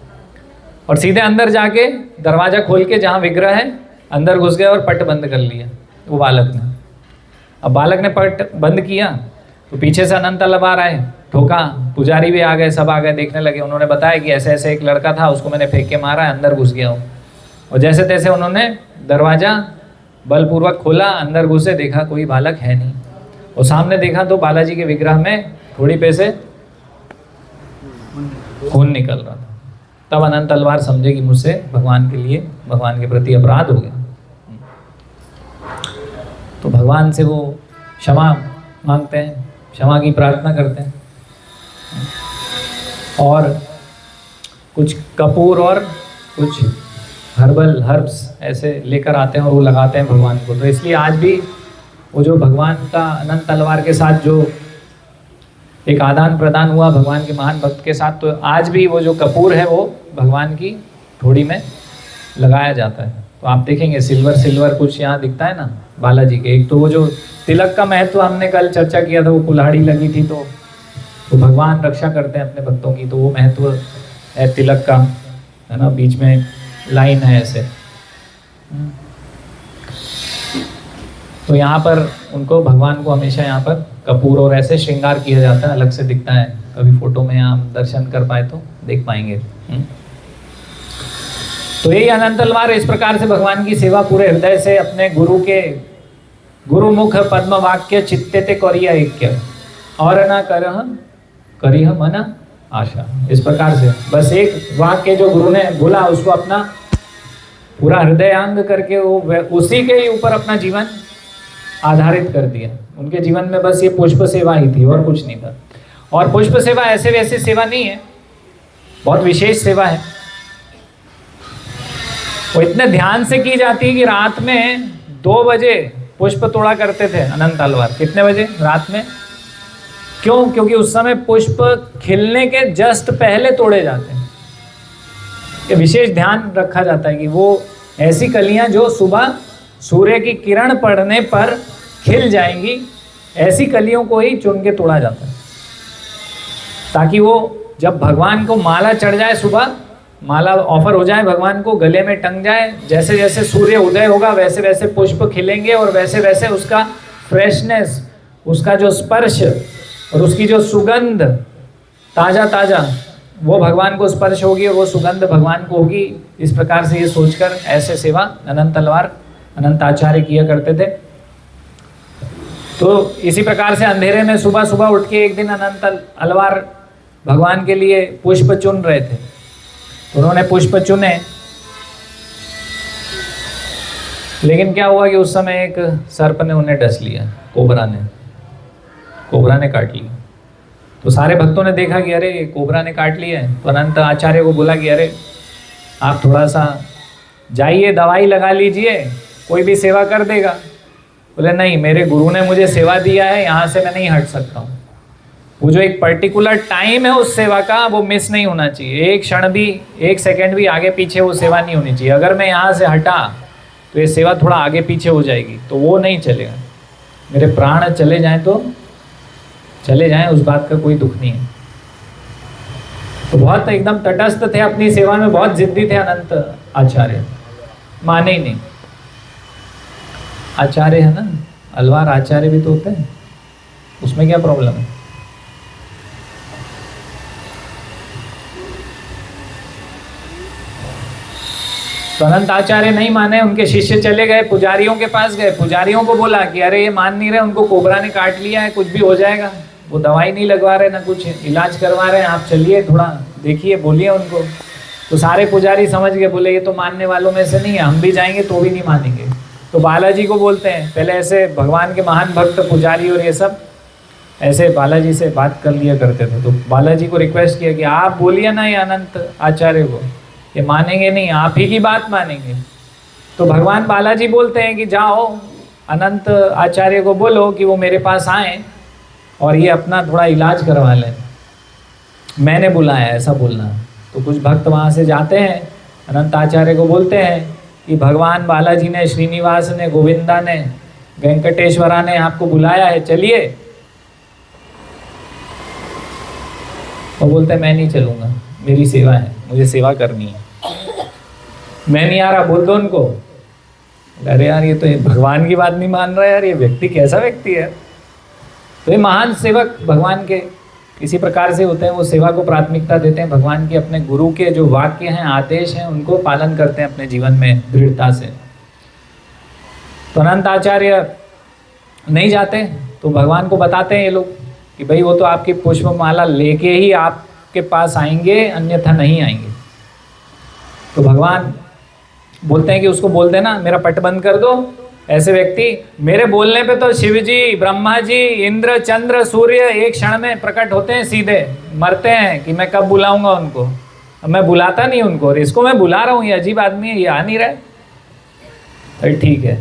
और सीधे अंदर जाके दरवाज़ा खोल के जहाँ विग्रह है अंदर घुस गए और पट बंद कर लिया वो बालक ने। अब बालक ने पट बंद किया तो पीछे से अनंत तलवार आए, ठोका, पुजारी भी आ गए, सब आ गए, देखने लगे। उन्होंने बताया कि ऐसे ऐसे एक लड़का था, उसको मैंने फेंक के मारा, अंदर घुस गया हूँ। और जैसे तैसे उन्होंने दरवाज़ा बलपूर्वक खोला, अंदर घुसे, देखा कोई बालक है नहीं। और सामने देखा तो बालाजी के विग्रह में थोड़ी पे से खून निकल रहा था। तब अनंत तलवार समझे कि मुझसे भगवान के लिए, भगवान के प्रति अपराध हो गया। तो भगवान से वो क्षमा मांगते हैं, क्षमा की प्रार्थना करते हैं, और कुछ कपूर और कुछ हर्ब्स ऐसे लेकर आते हैं और वो लगाते हैं भगवान को। तो इसलिए आज भी वो जो भगवान का अनंत तलवार के साथ जो एक आदान प्रदान हुआ भगवान के महान भक्त के साथ, तो आज भी वो जो कपूर है वो भगवान की ठोड़ी में लगाया जाता है। तो आप देखेंगे सिल्वर कुछ यहाँ दिखता है ना बालाजी के। एक तो वो जो तिलक का महत्व हमने कल चर्चा किया था, वो कुल्हाड़ी लगी थी, तो भगवान रक्षा करते हैं अपने भक्तों की, तो वो महत्व है तिलक का, है ना, बीच में लाइन है ऐसे। तो यहाँ पर उनको, भगवान को हमेशा यहाँ पर कपूर और ऐसे श्रृंगार किया जाता है, अलग से दिखता है। कभी फोटो में हम दर्शन कर पाए तो देख पाएंगे। तो यही अनंत तलवार इस प्रकार से भगवान की सेवा पूरे हृदय से अपने गुरु के गुरुमुख पद्म वाक्य चित्ते ते करिया ऐक्य और न करिह मन आशा। इस प्रकार से बस एक वाक्य जो गुरु ने बोला उसको अपना पूरा हृदयांग करके वो उसी के ही ऊपर अपना जीवन आधारित कर दिया। उनके जीवन में बस ये पुष्प सेवा ही थी और कुछ नहीं था। और पुष्प सेवा ऐसे वैसे सेवा नहीं है, बहुत विशेष सेवा है। वो इतने ध्यान से की जाती है कि रात में 2 बजे पुष्प तोड़ा करते थे अनंत अलवार। कितने बजे? रात में। क्यों? क्योंकि उस समय पुष्प खिलने के जस्ट पहले तोड़े जाते हैं। ये विशेष ध्यान रखा जाता है कि वो ऐसी कलियां जो सुबह सूर्य की किरण पड़ने पर खिल जाएंगी, ऐसी कलियों को ही चुन के तोड़ा जाता है, ताकि वो जब भगवान को माला चढ़ जाए, सुबह माला ऑफर हो जाए भगवान को, गले में टंग जाए, जैसे जैसे सूर्य उदय होगा वैसे वैसे पुष्प खिलेंगे और वैसे वैसे उसका फ्रेशनेस, उसका जो स्पर्श और उसकी जो सुगंध ताज़ा ताज़ा वो भगवान को स्पर्श होगी और वो सुगंध भगवान को होगी। इस प्रकार से ये सोचकर ऐसे सेवा अनंत अलवार अनंत आचार्य किया करते थे। तो इसी प्रकार से अंधेरे में सुबह सुबह उठ के एक दिन अनंत अलवार भगवान के लिए पुष्प चुन रहे थे। तो उन्होंने पुष्प चुने, लेकिन क्या हुआ कि उस समय एक सर्प ने उन्हें डस लिया, कोबरा ने काट लिया। तो सारे भक्तों ने देखा कि अरे कोबरा ने काट लिया है। तो अनंत आचार्य को बोला कि अरे आप थोड़ा सा जाइए, दवाई लगा लीजिए, कोई भी सेवा कर देगा। बोले नहीं, मेरे गुरु ने मुझे सेवा दिया है, यहाँ से मैं नहीं हट सकता हूँ। वो जो एक पर्टिकुलर टाइम है उस सेवा का, वो मिस नहीं होना चाहिए। एक क्षण भी, 1 सेकेंड भी आगे पीछे वो सेवा नहीं होनी चाहिए। अगर मैं यहाँ से हटा तो ये सेवा थोड़ा आगे पीछे हो जाएगी, तो वो नहीं चलेगा। मेरे प्राण चले जाएं तो चले जाएं, उस बात का कोई दुख नहीं है। तो बहुत एकदम तटस्थ थे अपनी सेवा में, बहुत जिद्दी थे अनंत आचार्य, माने ही नहीं। आचार्य है ना, अलवार आचार्य भी तो होते हैं, उसमें क्या प्रॉब्लम है? तो अनंत आचार्य नहीं माने, उनके शिष्य चले गए, पुजारियों के पास गए। पुजारियों को बोला कि अरे ये मान नहीं रहे, उनको कोबरा ने काट लिया है, कुछ भी हो जाएगा, वो दवाई नहीं लगवा रहे, ना कुछ इलाज करवा रहे हैं, आप चलिए थोड़ा देखिए, बोलिए उनको। तो सारे पुजारी समझ गए, बोले ये तो मानने वालों में से नहीं है, हम भी जाएंगे तो भी नहीं मानेंगे। तो बालाजी को बोलते हैं, पहले ऐसे भगवान के महान भक्त पुजारी और ये सब ऐसे बालाजी से बात कर लिया करते थे। तो बालाजी को रिक्वेस्ट किया कि आप बोलिए ना ये अनंत आचार्य को, ये मानेंगे नहीं, आप ही की बात मानेंगे। तो भगवान बालाजी बोलते हैं कि जाओ अनंत आचार्य को बोलो कि वो मेरे पास आए और ये अपना थोड़ा इलाज करवा लें, मैंने बुलाया, ऐसा बोलना। तो कुछ भक्त वहाँ से जाते हैं, अनंत आचार्य को बोलते हैं कि भगवान बालाजी ने, श्रीनिवास ने, गोविंदा ने, वेंकटेश्वरा ने आपको बुलाया है, चलिए। वो बोलते हैं मैं नहीं चलूँगा, मेरी सेवा है, मुझे सेवा करनी है, मैं नहीं आ रहा, बोल दो उनको। अरे यार ये तो भगवान की बात नहीं मान रहा है यार, ये व्यक्ति कैसा व्यक्ति है। तो ये महान सेवक भगवान के इसी प्रकार से होते हैं, वो सेवा को प्राथमिकता देते हैं, भगवान के अपने गुरु के जो वाक्य हैं, आदेश हैं, उनको पालन करते हैं अपने जीवन में दृढ़ता से। तो अनंत आचार्य नहीं जाते, तो भगवान को बताते हैं ये लोग कि भाई वो तो आपकी पुष्पमाला लेके ही आपके पास आएंगे, अन्यथा नहीं आएंगे। तो भगवान बोलते हैं कि उसको बोल देना मेरा पट बंद कर दो। ऐसे व्यक्ति मेरे बोलने पे तो शिव जी, ब्रह्मा जी, इंद्र, चंद्र, सूर्य एक क्षण में प्रकट होते हैं, सीधे मरते हैं कि मैं कब बुलाऊंगा उनको। अब मैं बुलाता नहीं उनको और इसको मैं बुला रहा हूँ, ये अजीब आदमी है, ये आ नहीं रहा है। अरे ठीक है,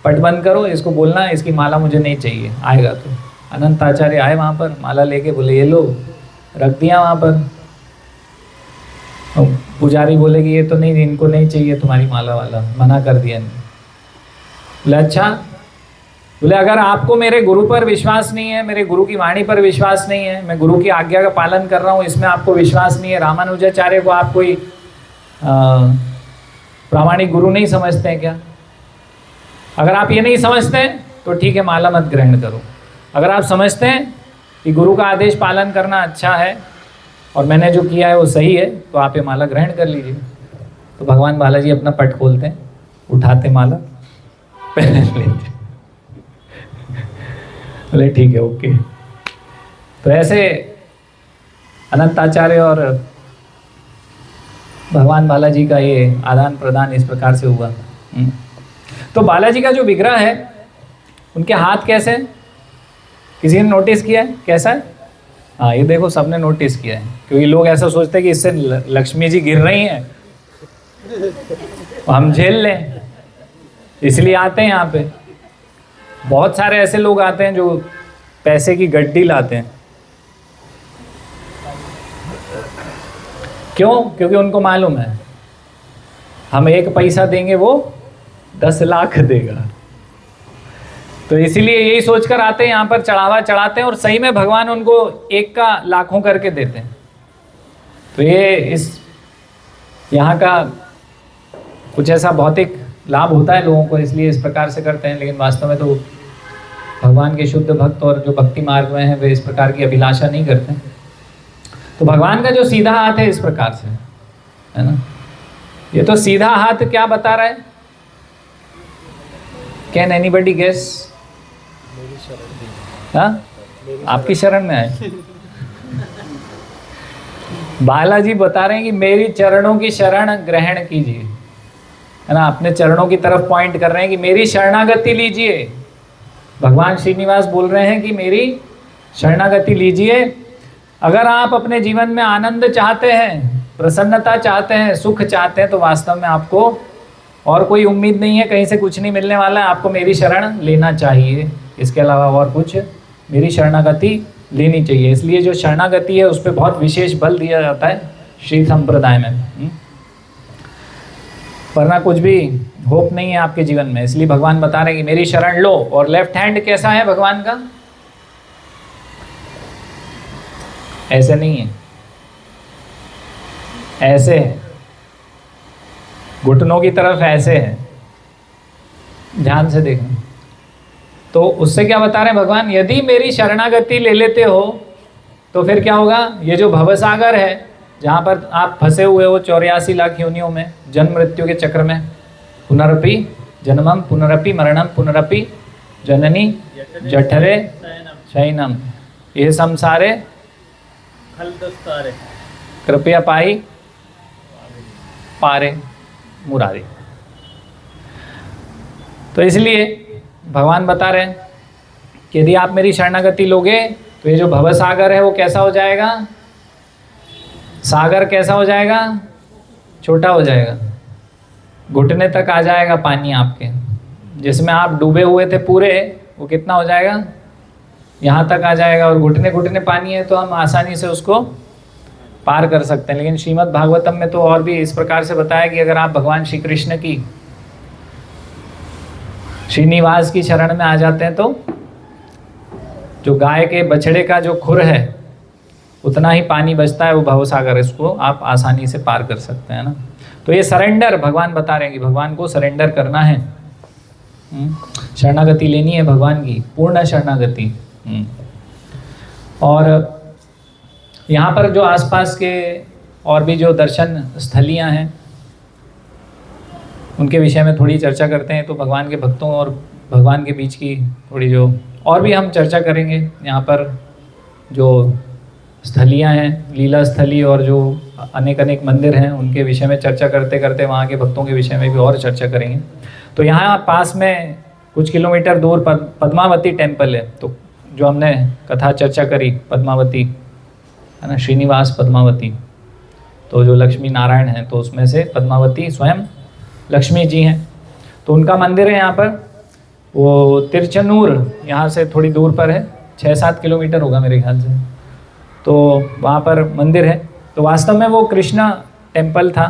पट बंद करो, इसको बोलना इसकी माला मुझे नहीं चाहिए, आएगा तो। अनंत आचार्य आए वहाँ पर, माला लेके बोले ये लो, रख दिया वहाँ पर। पुजारी बोले कि ये तो नहीं, इनको नहीं चाहिए तुम्हारी माला वाला, मना कर दिया। बोले अच्छा, बोले अगर आपको मेरे गुरु पर विश्वास नहीं है, मेरे गुरु की वाणी पर विश्वास नहीं है, मैं गुरु की आज्ञा का पालन कर रहा हूँ, इसमें आपको विश्वास नहीं है, रामानुजाचार्य को आप कोई प्रामाणिक गुरु नहीं समझते हैं क्या? अगर आप ये नहीं समझते हैं तो ठीक है, माला मत ग्रहण करो। अगर आप समझते हैं कि गुरु का आदेश पालन करना अच्छा है और मैंने जो किया है वो सही है, तो आप ये माला ग्रहण कर लीजिए। तो भगवान बालाजी अपना पट खोलते हैं, उठाते माला, पहन लेते। बोले ठीक है, ओके। तो ऐसे अनंत आचार्य और भगवान बालाजी का ये आदान प्रदान इस प्रकार से हुआ। तो बालाजी का जो विग्रह है, उनके हाथ कैसे हैं? किसी ने नोटिस किया है कैसा है? हाँ ये देखो सबने नोटिस किया है, क्योंकि लोग ऐसा सोचते हैं कि इससे लक्ष्मी जी गिर रही हैं तो हम झेल लें, इसलिए आते हैं यहाँ पे। बहुत सारे ऐसे लोग आते हैं जो पैसे की गड्डी लाते हैं। क्यों? क्योंकि उनको मालूम है हम 1 पैसा देंगे वो 10 लाख देगा, तो इसीलिए यही सोचकर आते हैं यहाँ पर, चढ़ावा चढ़ाते हैं और सही में भगवान उनको 1 का लाखों करके देते हैं। तो ये इस यहाँ का कुछ ऐसा भौतिक लाभ होता है लोगों को, इसलिए इस प्रकार से करते हैं, लेकिन वास्तव में तो भगवान के शुद्ध भक्त और जो भक्ति मार्ग में हैं वे इस प्रकार की अभिलाषा नहीं करते। तो भगवान का जो सीधा हाथ है इस प्रकार से है ना। ये तो सीधा हाथ क्या बता रहा है? Can anybody guess? हाँ, आपकी शरण में आए। बालाजी बता रहे हैं कि मेरी चरणों की शरण ग्रहण कीजिए, है ना। अपने चरणों की तरफ पॉइंट कर रहे हैं कि मेरी शरणागति लीजिए। भगवान श्रीनिवास बोल रहे हैं कि मेरी शरणागति लीजिए। अगर आप अपने जीवन में आनंद चाहते हैं, प्रसन्नता चाहते हैं, सुख चाहते हैं, तो वास्तव में आपको और कोई उम्मीद नहीं है, कहीं से कुछ नहीं मिलने वाला है, आपको मेरी शरण लेना चाहिए। इसके अलावा और कुछ, मेरी शरणागति लेनी चाहिए। इसलिए जो शरणागति है उस पर बहुत विशेष बल दिया जाता है श्री संप्रदाय में, वरना कुछ भी होप नहीं है आपके जीवन में। इसलिए भगवान बता रहे हैं कि मेरी शरण लो। और लेफ्ट हैंड कैसा है भगवान का? ऐसे नहीं है, ऐसे है, घुटनों की तरफ ऐसे है, ध्यान से देखना। तो उससे क्या बता रहे हैं भगवान? यदि मेरी शरणागति ले लेते हो तो फिर क्या होगा? ये जो भवसागर है जहाँ पर आप फंसे हुए हो 84 लाख योनियों में, जन्म मृत्यु के चक्र में, पुनरपि जन्मम पुनरपि मरणम पुनरपि जननी जठरे शयनम ये संसारे कृपया पाई पारे मुरारी। तो इसलिए भगवान बता रहे हैं कि यदि आप मेरी शरणागति लोगे तो ये जो भवसागर है वो कैसा हो जाएगा? सागर कैसा हो जाएगा? छोटा हो जाएगा, घुटने तक आ जाएगा पानी आपके। जिसमें आप डूबे हुए थे पूरे, वो कितना हो जाएगा? यहाँ तक आ जाएगा। और घुटने घुटने पानी है तो हम आसानी से उसको पार कर सकते हैं। लेकिन श्रीमद् भागवतम में तो और भी इस प्रकार से बताया कि अगर आप भगवान श्री कृष्ण की, श्रीनिवास की शरण में आ जाते हैं तो जो गाय के बछड़े का जो खुर है उतना ही पानी बचता है, वो भवसागर, इसको आप आसानी से पार कर सकते हैं ना। तो ये सरेंडर भगवान बता रहे हैं कि भगवान को सरेंडर करना है, शरणागति लेनी है भगवान की, पूर्ण शरणागति। और यहाँ पर जो आसपास के और भी जो दर्शन स्थलियाँ हैं उनके विषय में थोड़ी चर्चा करते हैं। तो भगवान के भक्तों और भगवान के बीच की थोड़ी जो और भी हम चर्चा करेंगे। यहाँ पर जो स्थलियाँ हैं, लीला स्थली और जो अनेक अनेक मंदिर हैं, उनके विषय में चर्चा करते करते वहाँ के भक्तों के विषय में भी और चर्चा करेंगे। तो यहाँ पास में कुछ किलोमीटर दूर पद्मावती टेम्पल है। तो जो हमने कथा चर्चा करी पद्मावती, है ना, श्रीनिवास पद्मावती, तो जो लक्ष्मी नारायण हैं तो उसमें से पद्मावती स्वयं लक्ष्मी जी हैं। तो उनका मंदिर है यहाँ पर, वो तिरचनूर यहाँ से थोड़ी दूर पर है, 6-7 किलोमीटर होगा मेरे ख्याल से। तो वहाँ पर मंदिर है। तो वास्तव में वो कृष्णा टेम्पल था,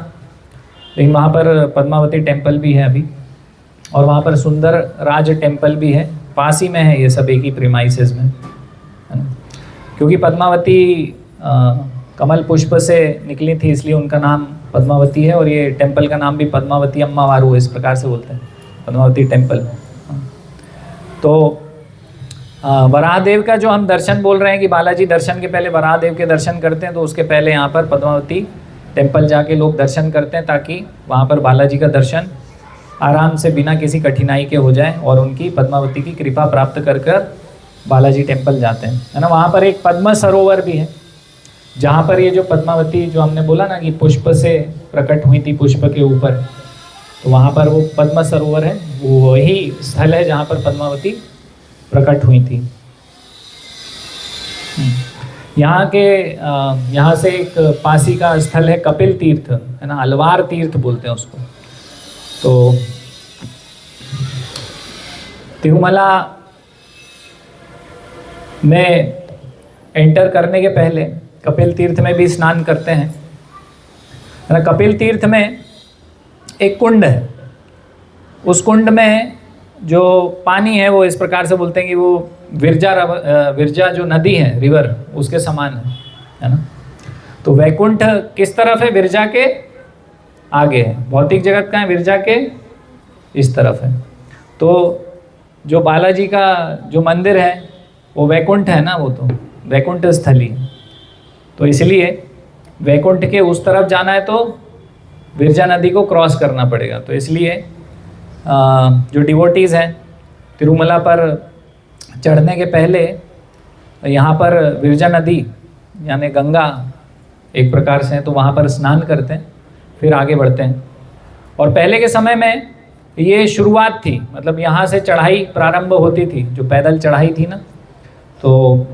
लेकिन वहाँ पर पद्मावती टेम्पल भी है अभी, और वहाँ पर सुंदर राज टेम्पल भी है, पास ही में है ये सब, एक ही प्रीमाइसेस में, है ना। क्योंकि पद्मावती कमल पुष्प से निकली थी इसलिए उनका नाम पद्मावती है, और ये टेम्पल का नाम भी पद्मावती अम्मा वारू इस प्रकार से बोलते हैं, पद्मावती टेम्पल। तो वराहदेव का जो हम दर्शन बोल रहे हैं कि बालाजी दर्शन के पहले वराहदेव के दर्शन करते हैं, तो उसके पहले यहाँ पर पद्मावती टेम्पल जाके लोग दर्शन करते हैं, ताकि वहाँ पर बालाजी का दर्शन आराम से बिना किसी कठिनाई के हो जाए और उनकी पद्मावती की कृपा प्राप्त कर कर बालाजी टेम्पल जाते हैं, है ना। वहाँ पर एक पद्म सरोवर भी है, जहाँ पर ये जो पद्मावती जो हमने बोला ना कि पुष्प से प्रकट हुई थी पुष्प के ऊपर, तो वहाँ पर वो पद्म सरोवर है, वो वही स्थल है जहाँ पर पद्मावती प्रकट हुई थी। यहाँ से एक पासी का स्थल है कपिल तीर्थ, है ना, अलवार तीर्थ बोलते हैं उसको। तो तिरुमला में एंटर करने के पहले कपिल तीर्थ में भी स्नान करते हैं, है ना। कपिल तीर्थ में एक कुंड है, उस कुंड में जो पानी है वो इस प्रकार से बोलते हैं कि वो विरजा जो नदी है, रिवर, उसके समान है ना। तो वैकुंठ किस तरफ है? विरजा के आगे है। भौतिक जगत का है, विरजा के इस तरफ है। तो जो बालाजी का जो मंदिर है वो वैकुंठ है ना, वो तो वैकुंठ स्थली। तो इसलिए वैकुंठ के उस तरफ जाना है तो विरजा नदी को क्रॉस करना पड़ेगा। तो इसलिए जो डिवोटीज़ हैं तिरुमला पर चढ़ने के पहले यहाँ पर विरजा नदी यानी गंगा एक प्रकार से है, तो वहाँ पर स्नान करते हैं, फिर आगे बढ़ते हैं। और पहले के समय में ये शुरुआत थी, मतलब यहाँ से चढ़ाई प्रारंभ होती थी, जो पैदल चढ़ाई थी ना, तो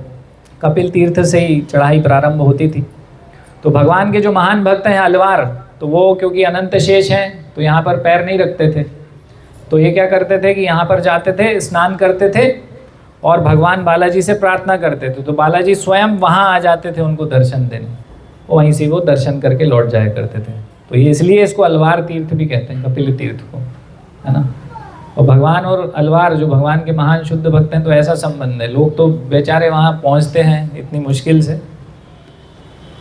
कपिल तीर्थ से ही चढ़ाई प्रारंभ होती थी। तो भगवान के जो महान भक्त हैं अलवार, तो वो क्योंकि अनंत शेष हैं तो यहाँ पर पैर नहीं रखते थे। तो ये क्या करते थे कि यहाँ पर जाते थे, स्नान करते थे और भगवान बालाजी से प्रार्थना करते थे। तो बालाजी स्वयं वहाँ आ जाते थे उनको दर्शन देने, वहीं से वो दर्शन करके लौट जाया करते थे। तो ये इसलिए इसको अलवार तीर्थ भी कहते हैं, कपिल तीर्थ को, है ना। और भगवान और अलवार जो भगवान के महान शुद्ध भक्त हैं, तो ऐसा संबंध है। लोग तो बेचारे वहाँ पहुँचते हैं इतनी मुश्किल से,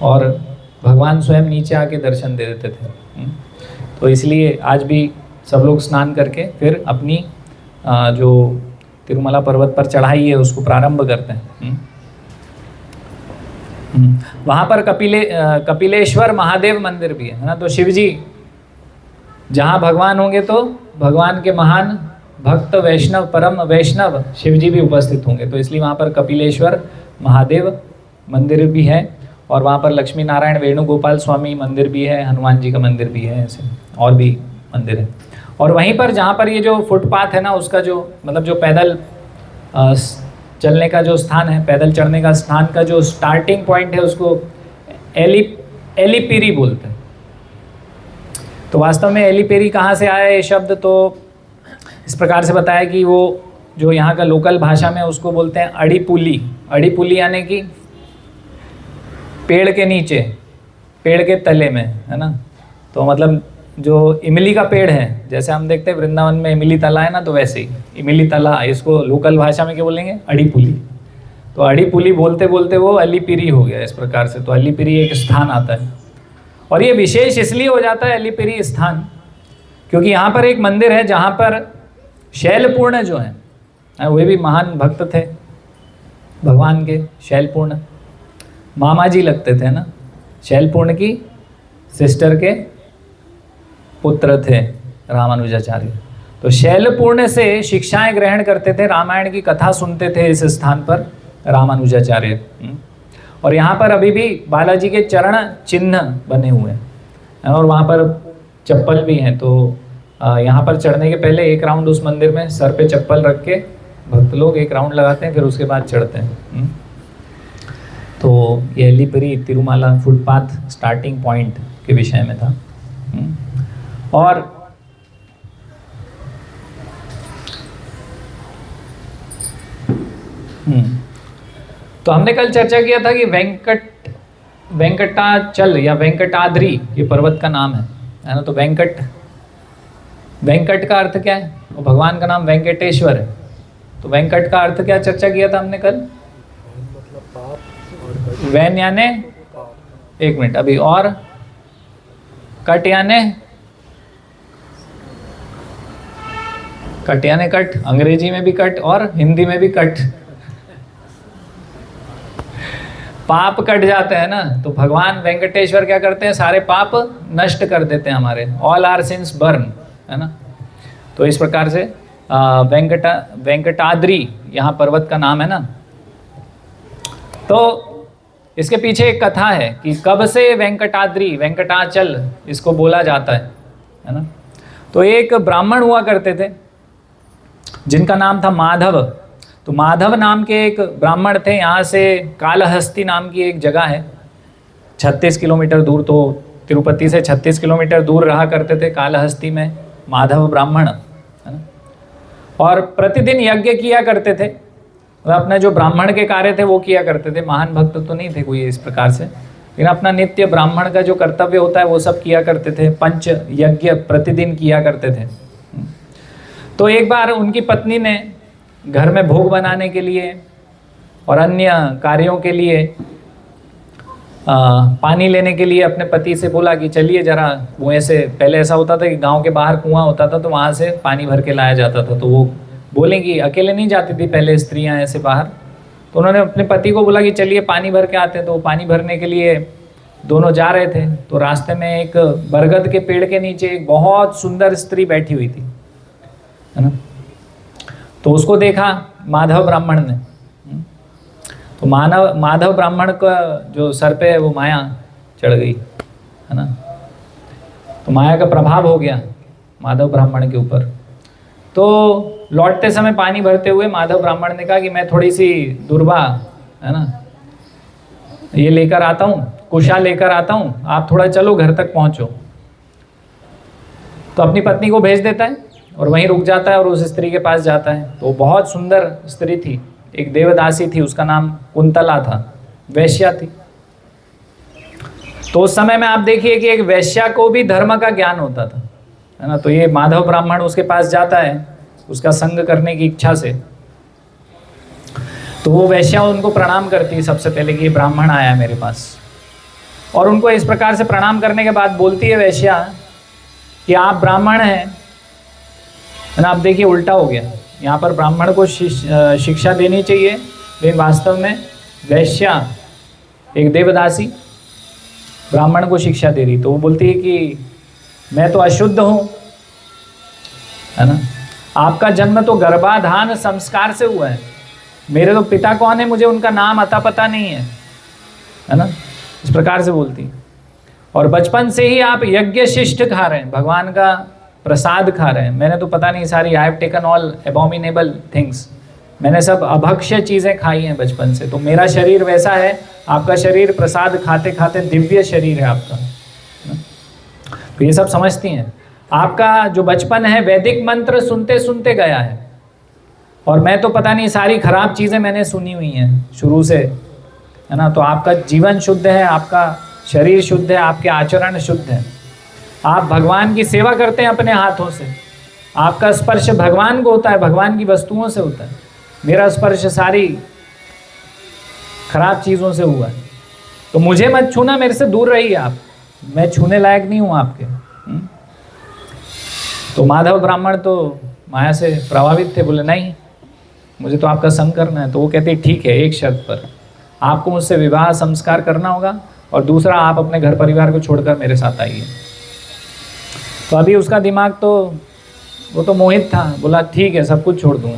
और भगवान स्वयं नीचे आके दर्शन दे देते थे। तो इसलिए आज भी सब लोग स्नान करके फिर अपनी जो तिरुमला पर्वत पर चढ़ाई है उसको प्रारंभ करते हैं। वहाँ पर कपिलेश्वर महादेव मंदिर भी है ना। तो शिव जी जहाँ भगवान होंगे तो भगवान के महान भक्त वैष्णव, परम वैष्णव शिव जी भी उपस्थित होंगे। तो इसलिए वहाँ पर कपिलेश्वर महादेव मंदिर भी है, और वहाँ पर लक्ष्मी नारायण वेणुगोपाल स्वामी मंदिर भी है, हनुमान जी का मंदिर भी है, ऐसे और भी मंदिर है। और वहीं पर जहाँ पर ये जो फुटपाथ है ना, उसका जो मतलब जो पैदल चलने का जो स्थान है, पैदल चढ़ने का स्थान का जो स्टार्टिंग पॉइंट है, उसको एलिपिरी बोलते हैं। तो वास्तव में एलिपेरी कहाँ से आया ये शब्द? तो इस प्रकार से बताया कि वो जो यहाँ का लोकल भाषा में उसको बोलते हैं अड़ीपुली। अड़ीपुली यानी कि पेड़ के नीचे, पेड़ के तले में, है ना। तो मतलब जो इमली का पेड़ है, जैसे हम देखते हैं वृंदावन में इमली तला है ना, तो वैसे ही इमली तला, इसको लोकल भाषा में क्या बोलेंगे? अड़ीपुली। तो अड़ीपुली बोलते बोलते वो अलीपिरी हो गया इस प्रकार से। तो अलीपिरी एक स्थान आता है, और ये विशेष इसलिए हो जाता है अलीपिरी स्थान क्योंकि यहाँ पर एक मंदिर है जहाँ पर शैलपूर्ण जो है वे भी महान भक्त थे भगवान के। शैलपूर्ण मामा जी लगते थे ना, शैलपूर्ण की सिस्टर के पुत्र थे रामानुजाचार्य। तो शैलपूर्ण से शिक्षाएं ग्रहण करते थे, रामायण की कथा सुनते थे इस स्थान पर रामानुजाचार्य। और यहाँ पर अभी भी बालाजी के चरण चिन्ह बने हुए हैं, और वहाँ पर चप्पल भी हैं। तो यहाँ पर चढ़ने के पहले एक राउंड उस मंदिर में सर पे चप्पल रख के भक्त लोग एक राउंड लगाते हैं, फिर उसके बाद चढ़ते हैं। तो ये एलिपिरी तिरुमाला फुटपाथ स्टार्टिंग पॉइंट के विषय में था। और तो हमने कल चर्चा किया था कि वेंकटाचल या वेंकटाद्रि ये पर्वत का नाम है ना। तो वेंकट का अर्थ क्या है? और भगवान का नाम वेंकटेश्वर है। तो वेंकट का अर्थ क्या चर्चा किया था हमने कल? मतलब पाप और वैन याने एक मिनट अभी, और कट याने कट, अंग्रेजी में भी कट और हिंदी में भी कट। पाप कट जाते हैं ना, तो भगवान वेंकटेश्वर क्या करते हैं? सारे पाप नष्ट कर देते हैं हमारे। ऑल आर सिंस बर्न, है ना। तो इस प्रकार से वेंकटाद्रि यहाँ पर्वत का नाम है ना। तो इसके पीछे एक कथा है कि कब से वेंकटाद्रि, वेंकटाचल इसको बोला जाता है ना। तो एक ब्राह्मण हुआ करते थे जिनका नाम था माधव। तो माधव नाम के एक ब्राह्मण थे, यहाँ से कालहस्ती नाम की एक जगह है 36 किलोमीटर दूर, तो तिरुपति से 36 किलोमीटर दूर रहा करते थे कालहस्ती में माधव ब्राह्मण, है ना। और प्रतिदिन यज्ञ किया करते थे, मतलब अपने जो ब्राह्मण के कार्य थे वो किया करते थे। महान भक्त तो नहीं थे कोई इस प्रकार से, लेकिन अपना नित्य ब्राह्मण का जो कर्तव्य होता है वो सब किया करते थे। पंच यज्ञ प्रतिदिन किया करते थे। तो एक बार उनकी पत्नी ने घर में भोग बनाने के लिए और अन्य कार्यों के लिए पानी लेने के लिए अपने पति से बोला कि चलिए जरा कुएं से, पहले ऐसा होता था कि गांव के बाहर कुआं होता था तो वहाँ से पानी भर के लाया जाता था। तो वो बोलेंगी, अकेले नहीं जाती थी पहले स्त्रियां ऐसे बाहर, तो उन्होंने अपने पति को बोला कि चलिए पानी भर के आते हैं। तो पानी भरने के लिए दोनों जा रहे थे, तो रास्ते में एक बरगद के पेड़ के नीचे एक बहुत सुंदर स्त्री बैठी हुई थी, है ना। तो उसको देखा माधव ब्राह्मण ने। तो माधव ब्राह्मण का जो सर पे है वो माया चढ़ गई, है ना। तो माया का प्रभाव हो गया माधव ब्राह्मण के ऊपर। तो लौटते समय पानी भरते हुए माधव ब्राह्मण ने कहा कि मैं थोड़ी सी दुर्वा, है ना, ये लेकर आता हूँ, कुशा लेकर आता हूँ, आप थोड़ा चलो घर तक पहुँचो। तो अपनी पत्नी को भेज देता है और वहीं रुक जाता है और उस स्त्री के पास जाता है। तो बहुत सुंदर स्त्री थी, एक देवदासी थी, उसका नाम कुंतला था, वैश्या थी। तो उस समय में आप देखिए कि एक वैश्या को भी धर्म का ज्ञान होता था, है ना। तो ये माधव ब्राह्मण उसके पास जाता है उसका संग करने की इच्छा से। तो वो वैश्या उनको प्रणाम करती है सबसे पहले कि ये ब्राह्मण आया है मेरे पास, और उनको इस प्रकार से प्रणाम करने के बाद बोलती है वैश्या कि आप ब्राह्मण हैं, है ना। आप देखिए उल्टा हो गया, यहाँ पर ब्राह्मण को शिक्षा देनी चाहिए, लेकिन वास्तव में वैश्या एक देवदासी ब्राह्मण को शिक्षा दे रही। तो वो बोलती है कि मैं तो अशुद्ध हूँ, है ना, आपका जन्म तो गर्भाधान संस्कार से हुआ है, मेरे तो पिता कौन है मुझे उनका नाम अता पता नहीं है ना, इस प्रकार से बोलती। और बचपन से ही आप यज्ञ शिष्ट खा रहे हैं, भगवान का प्रसाद खा रहे हैं। मैंने तो पता नहीं sorry, I have taken all abominable things, मैंने सब अभक्ष्य चीज़ें खाई हैं बचपन से। तो मेरा शरीर वैसा है, आपका शरीर प्रसाद खाते खाते दिव्य शरीर है आपका। तो ये सब समझती हैं। आपका जो बचपन है वैदिक मंत्र सुनते सुनते गया है, और मैं तो पता नहीं सारी खराब चीज़ें मैंने सुनी हुई हैं शुरू से, है ना। तो आपका जीवन शुद्ध है, आपका शरीर शुद्ध है, आपके आचरण शुद्ध है। आप भगवान की सेवा करते हैं अपने हाथों से, आपका स्पर्श भगवान को होता है, भगवान की वस्तुओं से होता है। मेरा स्पर्श सारी खराब चीज़ों से हुआ है, तो मुझे मत छूना, मेरे से दूर रहिए आप, मैं छूने लायक नहीं हूँ आपके। तो माधव ब्राह्मण तो माया से प्रभावित थे, बोले नहीं मुझे तो आपका संग करना है। तो वो कहते ठीक है, एक शर्त पर, आपको मुझसे विवाह संस्कार करना होगा, और दूसरा आप अपने घर परिवार को छोड़कर मेरे साथ आइए। तो अभी उसका दिमाग तो, वो तो मोहित था, बोला ठीक है सब कुछ छोड़ दूँगा।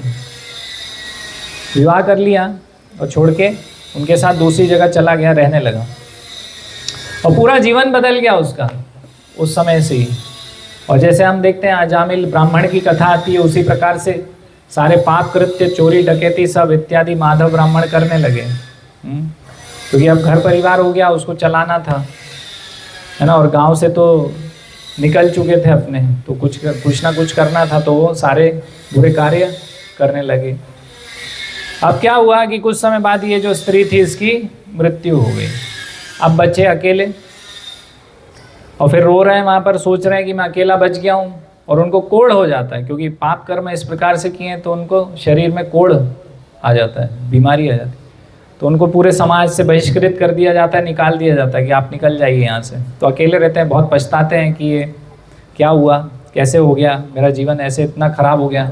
विवाह कर लिया और छोड़ के उनके साथ दूसरी जगह चला गया, रहने लगा, और पूरा जीवन बदल गया उसका उस समय से ही। और जैसे हम देखते हैं अजामिल ब्राह्मण की कथा आती है, उसी प्रकार से सारे पाप कृत्य, चोरी डकैती सब इत्यादि माधव ब्राह्मण करने लगे, क्योंकि अब घर परिवार हो गया, उसको चलाना था, है ना। और गांव से तो निकल चुके थे अपने, तो कुछ ना कुछ करना था, तो वो सारे बुरे कार्य करने लगे। अब क्या हुआ कि कुछ समय बाद ये जो स्त्री थी इसकी मृत्यु हो गई। अब बच्चे अकेले, और फिर रो रहे हैं वहाँ पर, सोच रहे हैं कि मैं अकेला बच गया हूँ, और उनको कोढ़ हो जाता है, क्योंकि पाप कर्म इस प्रकार से किए हैं तो उनको शरीर में कोढ़ आ जाता है, बीमारी आ जाती है। तो उनको पूरे समाज से बहिष्कृत कर दिया जाता है, निकाल दिया जाता है कि आप निकल जाइए यहाँ से। तो अकेले रहते हैं, बहुत पछताते हैं कि ये क्या हुआ, कैसे हो गया, मेरा जीवन ऐसे इतना खराब हो गया,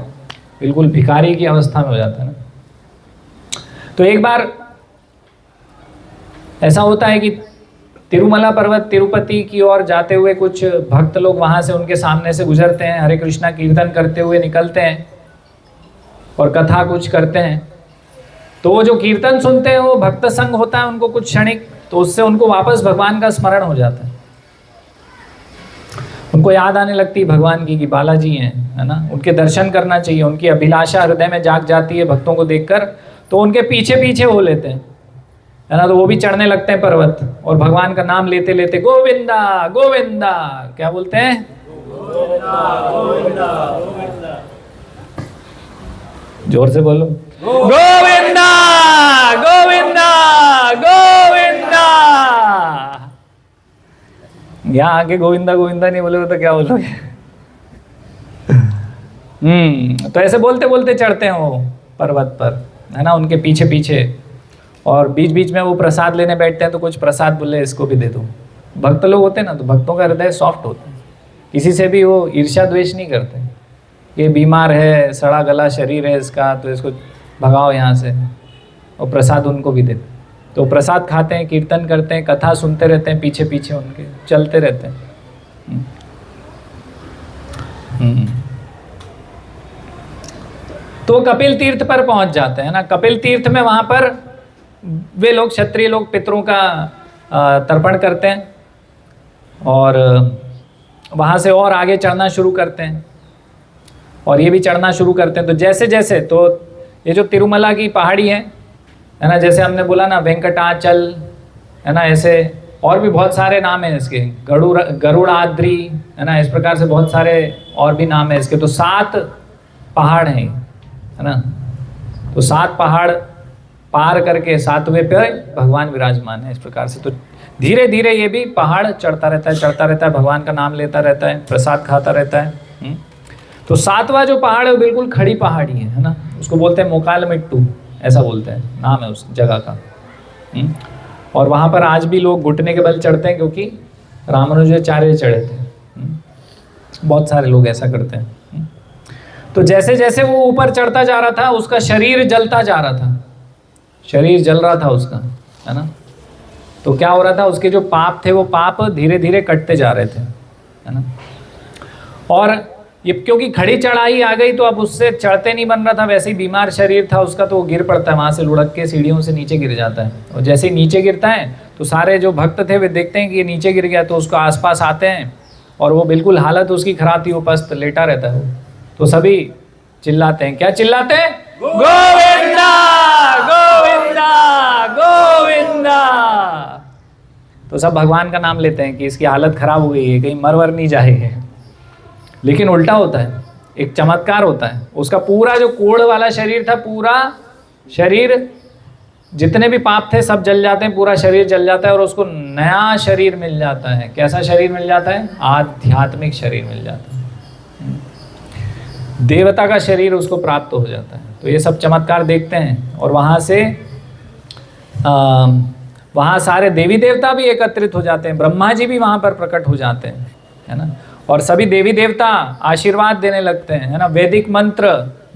बिल्कुल भिखारी की अवस्था में हो जाता है ना। तो एक बार ऐसा होता है कि तिरुमला पर्वत तिरुपति की ओर जाते हुए कुछ भक्त लोग वहाँ से उनके सामने से गुजरते हैं, हरे कृष्णा कीर्तन करते हुए निकलते हैं और कथा कुछ करते हैं। तो वो जो कीर्तन सुनते हैं वो भक्त संग होता है उनको कुछ क्षणिक, तो उससे उनको वापस भगवान का स्मरण हो जाता है। उनको याद आने लगती है भगवान की कि बालाजी हैं, है ना, उनके दर्शन करना चाहिए, उनकी अभिलाषा हृदय में जाग जाती है भक्तों को देखकर, तो उनके पीछे पीछे हो लेते हैं, है ना, तो वो भी चढ़ने लगते हैं पर्वत और भगवान का नाम लेते लेते गोविंदा गोविंदा क्या बोलते हैं, जोर से बोलो, गोविंदा गोविंदा गोविंदा। यहाँ आके गोविंदा गोविंदा नहीं बोलोगे तो क्या बोलोगे? तो ऐसे बोलते बोलते चढ़ते हैं वो पर्वत पर, है ना, उनके पीछे पीछे, और बीच बीच में वो प्रसाद लेने बैठते हैं तो कुछ प्रसाद बोले इसको भी दे दो। भक्त लोग होते हैं ना, तो भक्तों का हृदय सॉफ्ट होता है, किसी से भी वो ईर्ष्या द्वेष नहीं करते। ये बीमार है, सड़ा गला शरीर है इसका, तो इसको भगाओ यहाँ से, और प्रसाद उनको भी देते। तो प्रसाद खाते हैं, कीर्तन करते हैं, कथा सुनते रहते हैं, पीछे पीछे उनके चलते रहते हैं। तो कपिल तीर्थ पर पहुंच जाते हैं ना। कपिल तीर्थ में वहां पर वे लोग, क्षत्रिय लोग, पितरों का तर्पण करते हैं और वहां से और आगे चढ़ना शुरू करते हैं, और ये भी चढ़ना शुरू करते हैं। तो जैसे जैसे, तो ये जो तिरुमला की पहाड़ी है ना, जैसे हमने बोला ना वेंकटाचल, है ना, ऐसे और भी बहुत सारे नाम हैं इसके, गरुड़ाद्री, है ना, इस प्रकार से बहुत सारे और भी नाम है इसके। तो 7 पहाड़ हैं, है ना, तो 7 पहाड़ पार करके 7वें पे भगवान विराजमान है इस प्रकार से। तो धीरे धीरे ये भी पहाड़ चढ़ता रहता है, चढ़ता रहता है, भगवान का नाम लेता रहता है, प्रसाद खाता रहता है। तो 7वां जो पहाड़ है वो बिल्कुल खड़ी पहाड़ी है ना, उसको बोलते हैं मोकालमिट्टू, ऐसा बोलते हैं, नाम है उस जगह का। और वहाँ पर आज भी लोग घुटने के बल चढ़ते हैं, क्योंकि रामानुजाचार्य चढ़े थे। बहुत सारे लोग ऐसा करते हैं। तो जैसे जैसे वो ऊपर चढ़ता जा रहा था, उसका शरीर जलता जा रहा था, शरीर जल रहा था उसका, है ना। तो क्या हो रहा था, उसके जो पाप थे वो पाप धीरे धीरे कटते जा रहे थे, है ना। और ये क्योंकि खड़ी चढ़ाई आ गई, तो अब उससे चढ़ते नहीं बन रहा था, वैसे ही बीमार शरीर था उसका, तो वो गिर पड़ता है, वहाँ से लुढ़क के सीढ़ियों से नीचे गिर जाता है। और जैसे ही नीचे गिरता है तो सारे जो भक्त थे वे देखते हैं कि ये नीचे गिर गया, तो उसको आसपास आते हैं, और वो बिल्कुल हालत उसकी खराब थी, वो पस्त लेटा रहता है। तो सभी चिल्लाते हैं, क्या चिल्लाते हैं? गोविंदा गोविंदा गोविंदा। तो सब भगवान का नाम लेते हैं कि इसकी हालत खराब हो गई है, कहीं मर वर नहीं जाए। लेकिन उल्टा होता है, एक चमत्कार होता है, उसका पूरा जो कोढ़ वाला शरीर था, पूरा शरीर, जितने भी पाप थे सब जल जाते हैं, पूरा शरीर जल जाता है, और उसको नया शरीर मिल जाता है। कैसा शरीर मिल जाता है? आध्यात्मिक शरीर मिल जाता है, देवता का शरीर उसको प्राप्त हो जाता है। तो ये सब चमत्कार देखते हैं, और वहाँ सारे देवी देवता भी एकत्रित हो जाते हैं, ब्रह्मा जी भी वहाँ पर प्रकट हो जाते हैं, है ना। और सभी देवी देवता आशीर्वाद देने लगते हैं, है ना, वैदिक मंत्र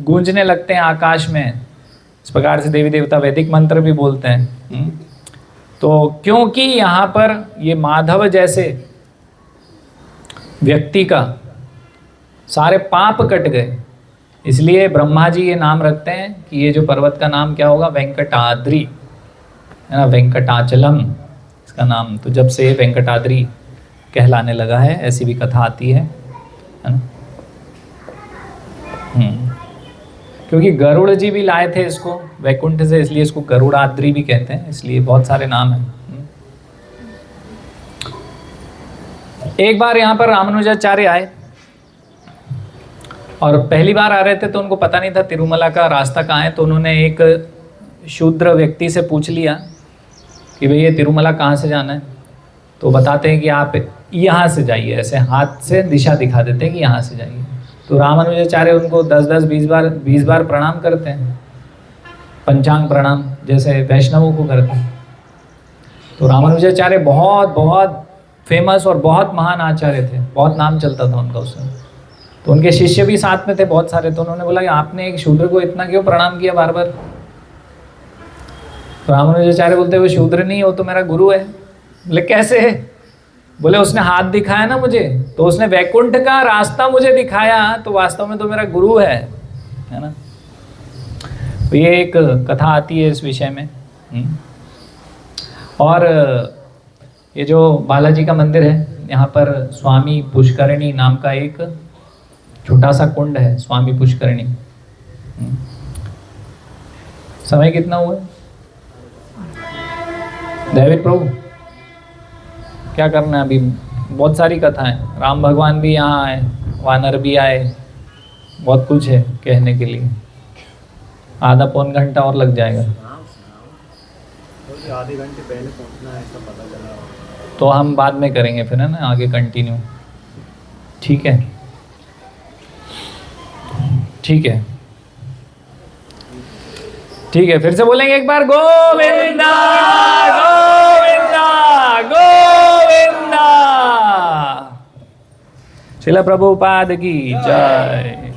गूंजने लगते हैं आकाश में। इस प्रकार से देवी देवता वैदिक मंत्र भी बोलते हैं। तो क्योंकि यहाँ पर ये माधव जैसे व्यक्ति का सारे पाप कट गए, इसलिए ब्रह्मा जी ये नाम रखते हैं कि ये जो पर्वत का नाम क्या होगा? वेंकटाद्री, है ना, वेंकटाचलम इसका नाम। तो जब से वेंकटाद्री कहलाने लगा है, ऐसी भी कथा आती है ना। क्योंकि गरुड़ जी भी लाए थे इसको वैकुंठ से, इसलिए इसको गरुड़ाद्री भी कहते हैं, इसलिए बहुत सारे नाम हैं। एक बार यहाँ पर रामानुजाचार्य आए, और पहली बार आ रहे थे तो उनको पता नहीं था तिरुमला का रास्ता कहाँ है। तो उन्होंने एक शूद्र व्यक्ति से पूछ लिया कि भैया तिरुमला कहाँ से जाना है। तो बताते हैं कि आप यहाँ से जाइए, ऐसे हाथ से दिशा दिखा देते हैं कि यहाँ से जाइए। तो रामानुजाचार्य उनको 10-10, 20 बार प्रणाम करते हैं, पंचांग प्रणाम जैसे वैष्णवों को करते हैं। तो रामानुजाचार्य बहुत बहुत फेमस और बहुत महान आचार्य थे, बहुत नाम चलता था उनका उस समय। तो उनके शिष्य भी साथ में थे बहुत सारे। तो उन्होंने बोला कि आपने एक शूद्र को इतना क्यों प्रणाम किया बार बार? तो रामानुजाचार्य बोलते वो शूद्र नहीं, वो तो मेरा गुरु है। बोले कैसे? बोले उसने हाथ दिखाया ना मुझे, तो उसने वैकुंठ का रास्ता मुझे दिखाया, तो वास्तव में तो मेरा गुरु है ना। तो ये एक कथा आती है इस विषय में। और ये जो बालाजी का मंदिर है, यहाँ पर स्वामी पुष्करणी नाम का एक छोटा सा कुंड है, स्वामी पुष्करणी। समय कितना हुआ है? दैविक प्रभु क्या करना है अभी? बहुत सारी कथाएं, राम भगवान भी यहाँ आए, वानर भी आए, बहुत कुछ है कहने के लिए। आधा पौन घंटा और लग जाएगा। तो आधे घंटे पहले पहुंचना है, ऐसा पता चला। तो हम बाद में करेंगे फिर, है ना, आगे कंटिन्यू। ठीक है, ठीक है, ठीक है। फिर से बोलेंगे एक बार, गोविंदा गोविंदा गोविंदा। श्रील प्रभुपाद की जय।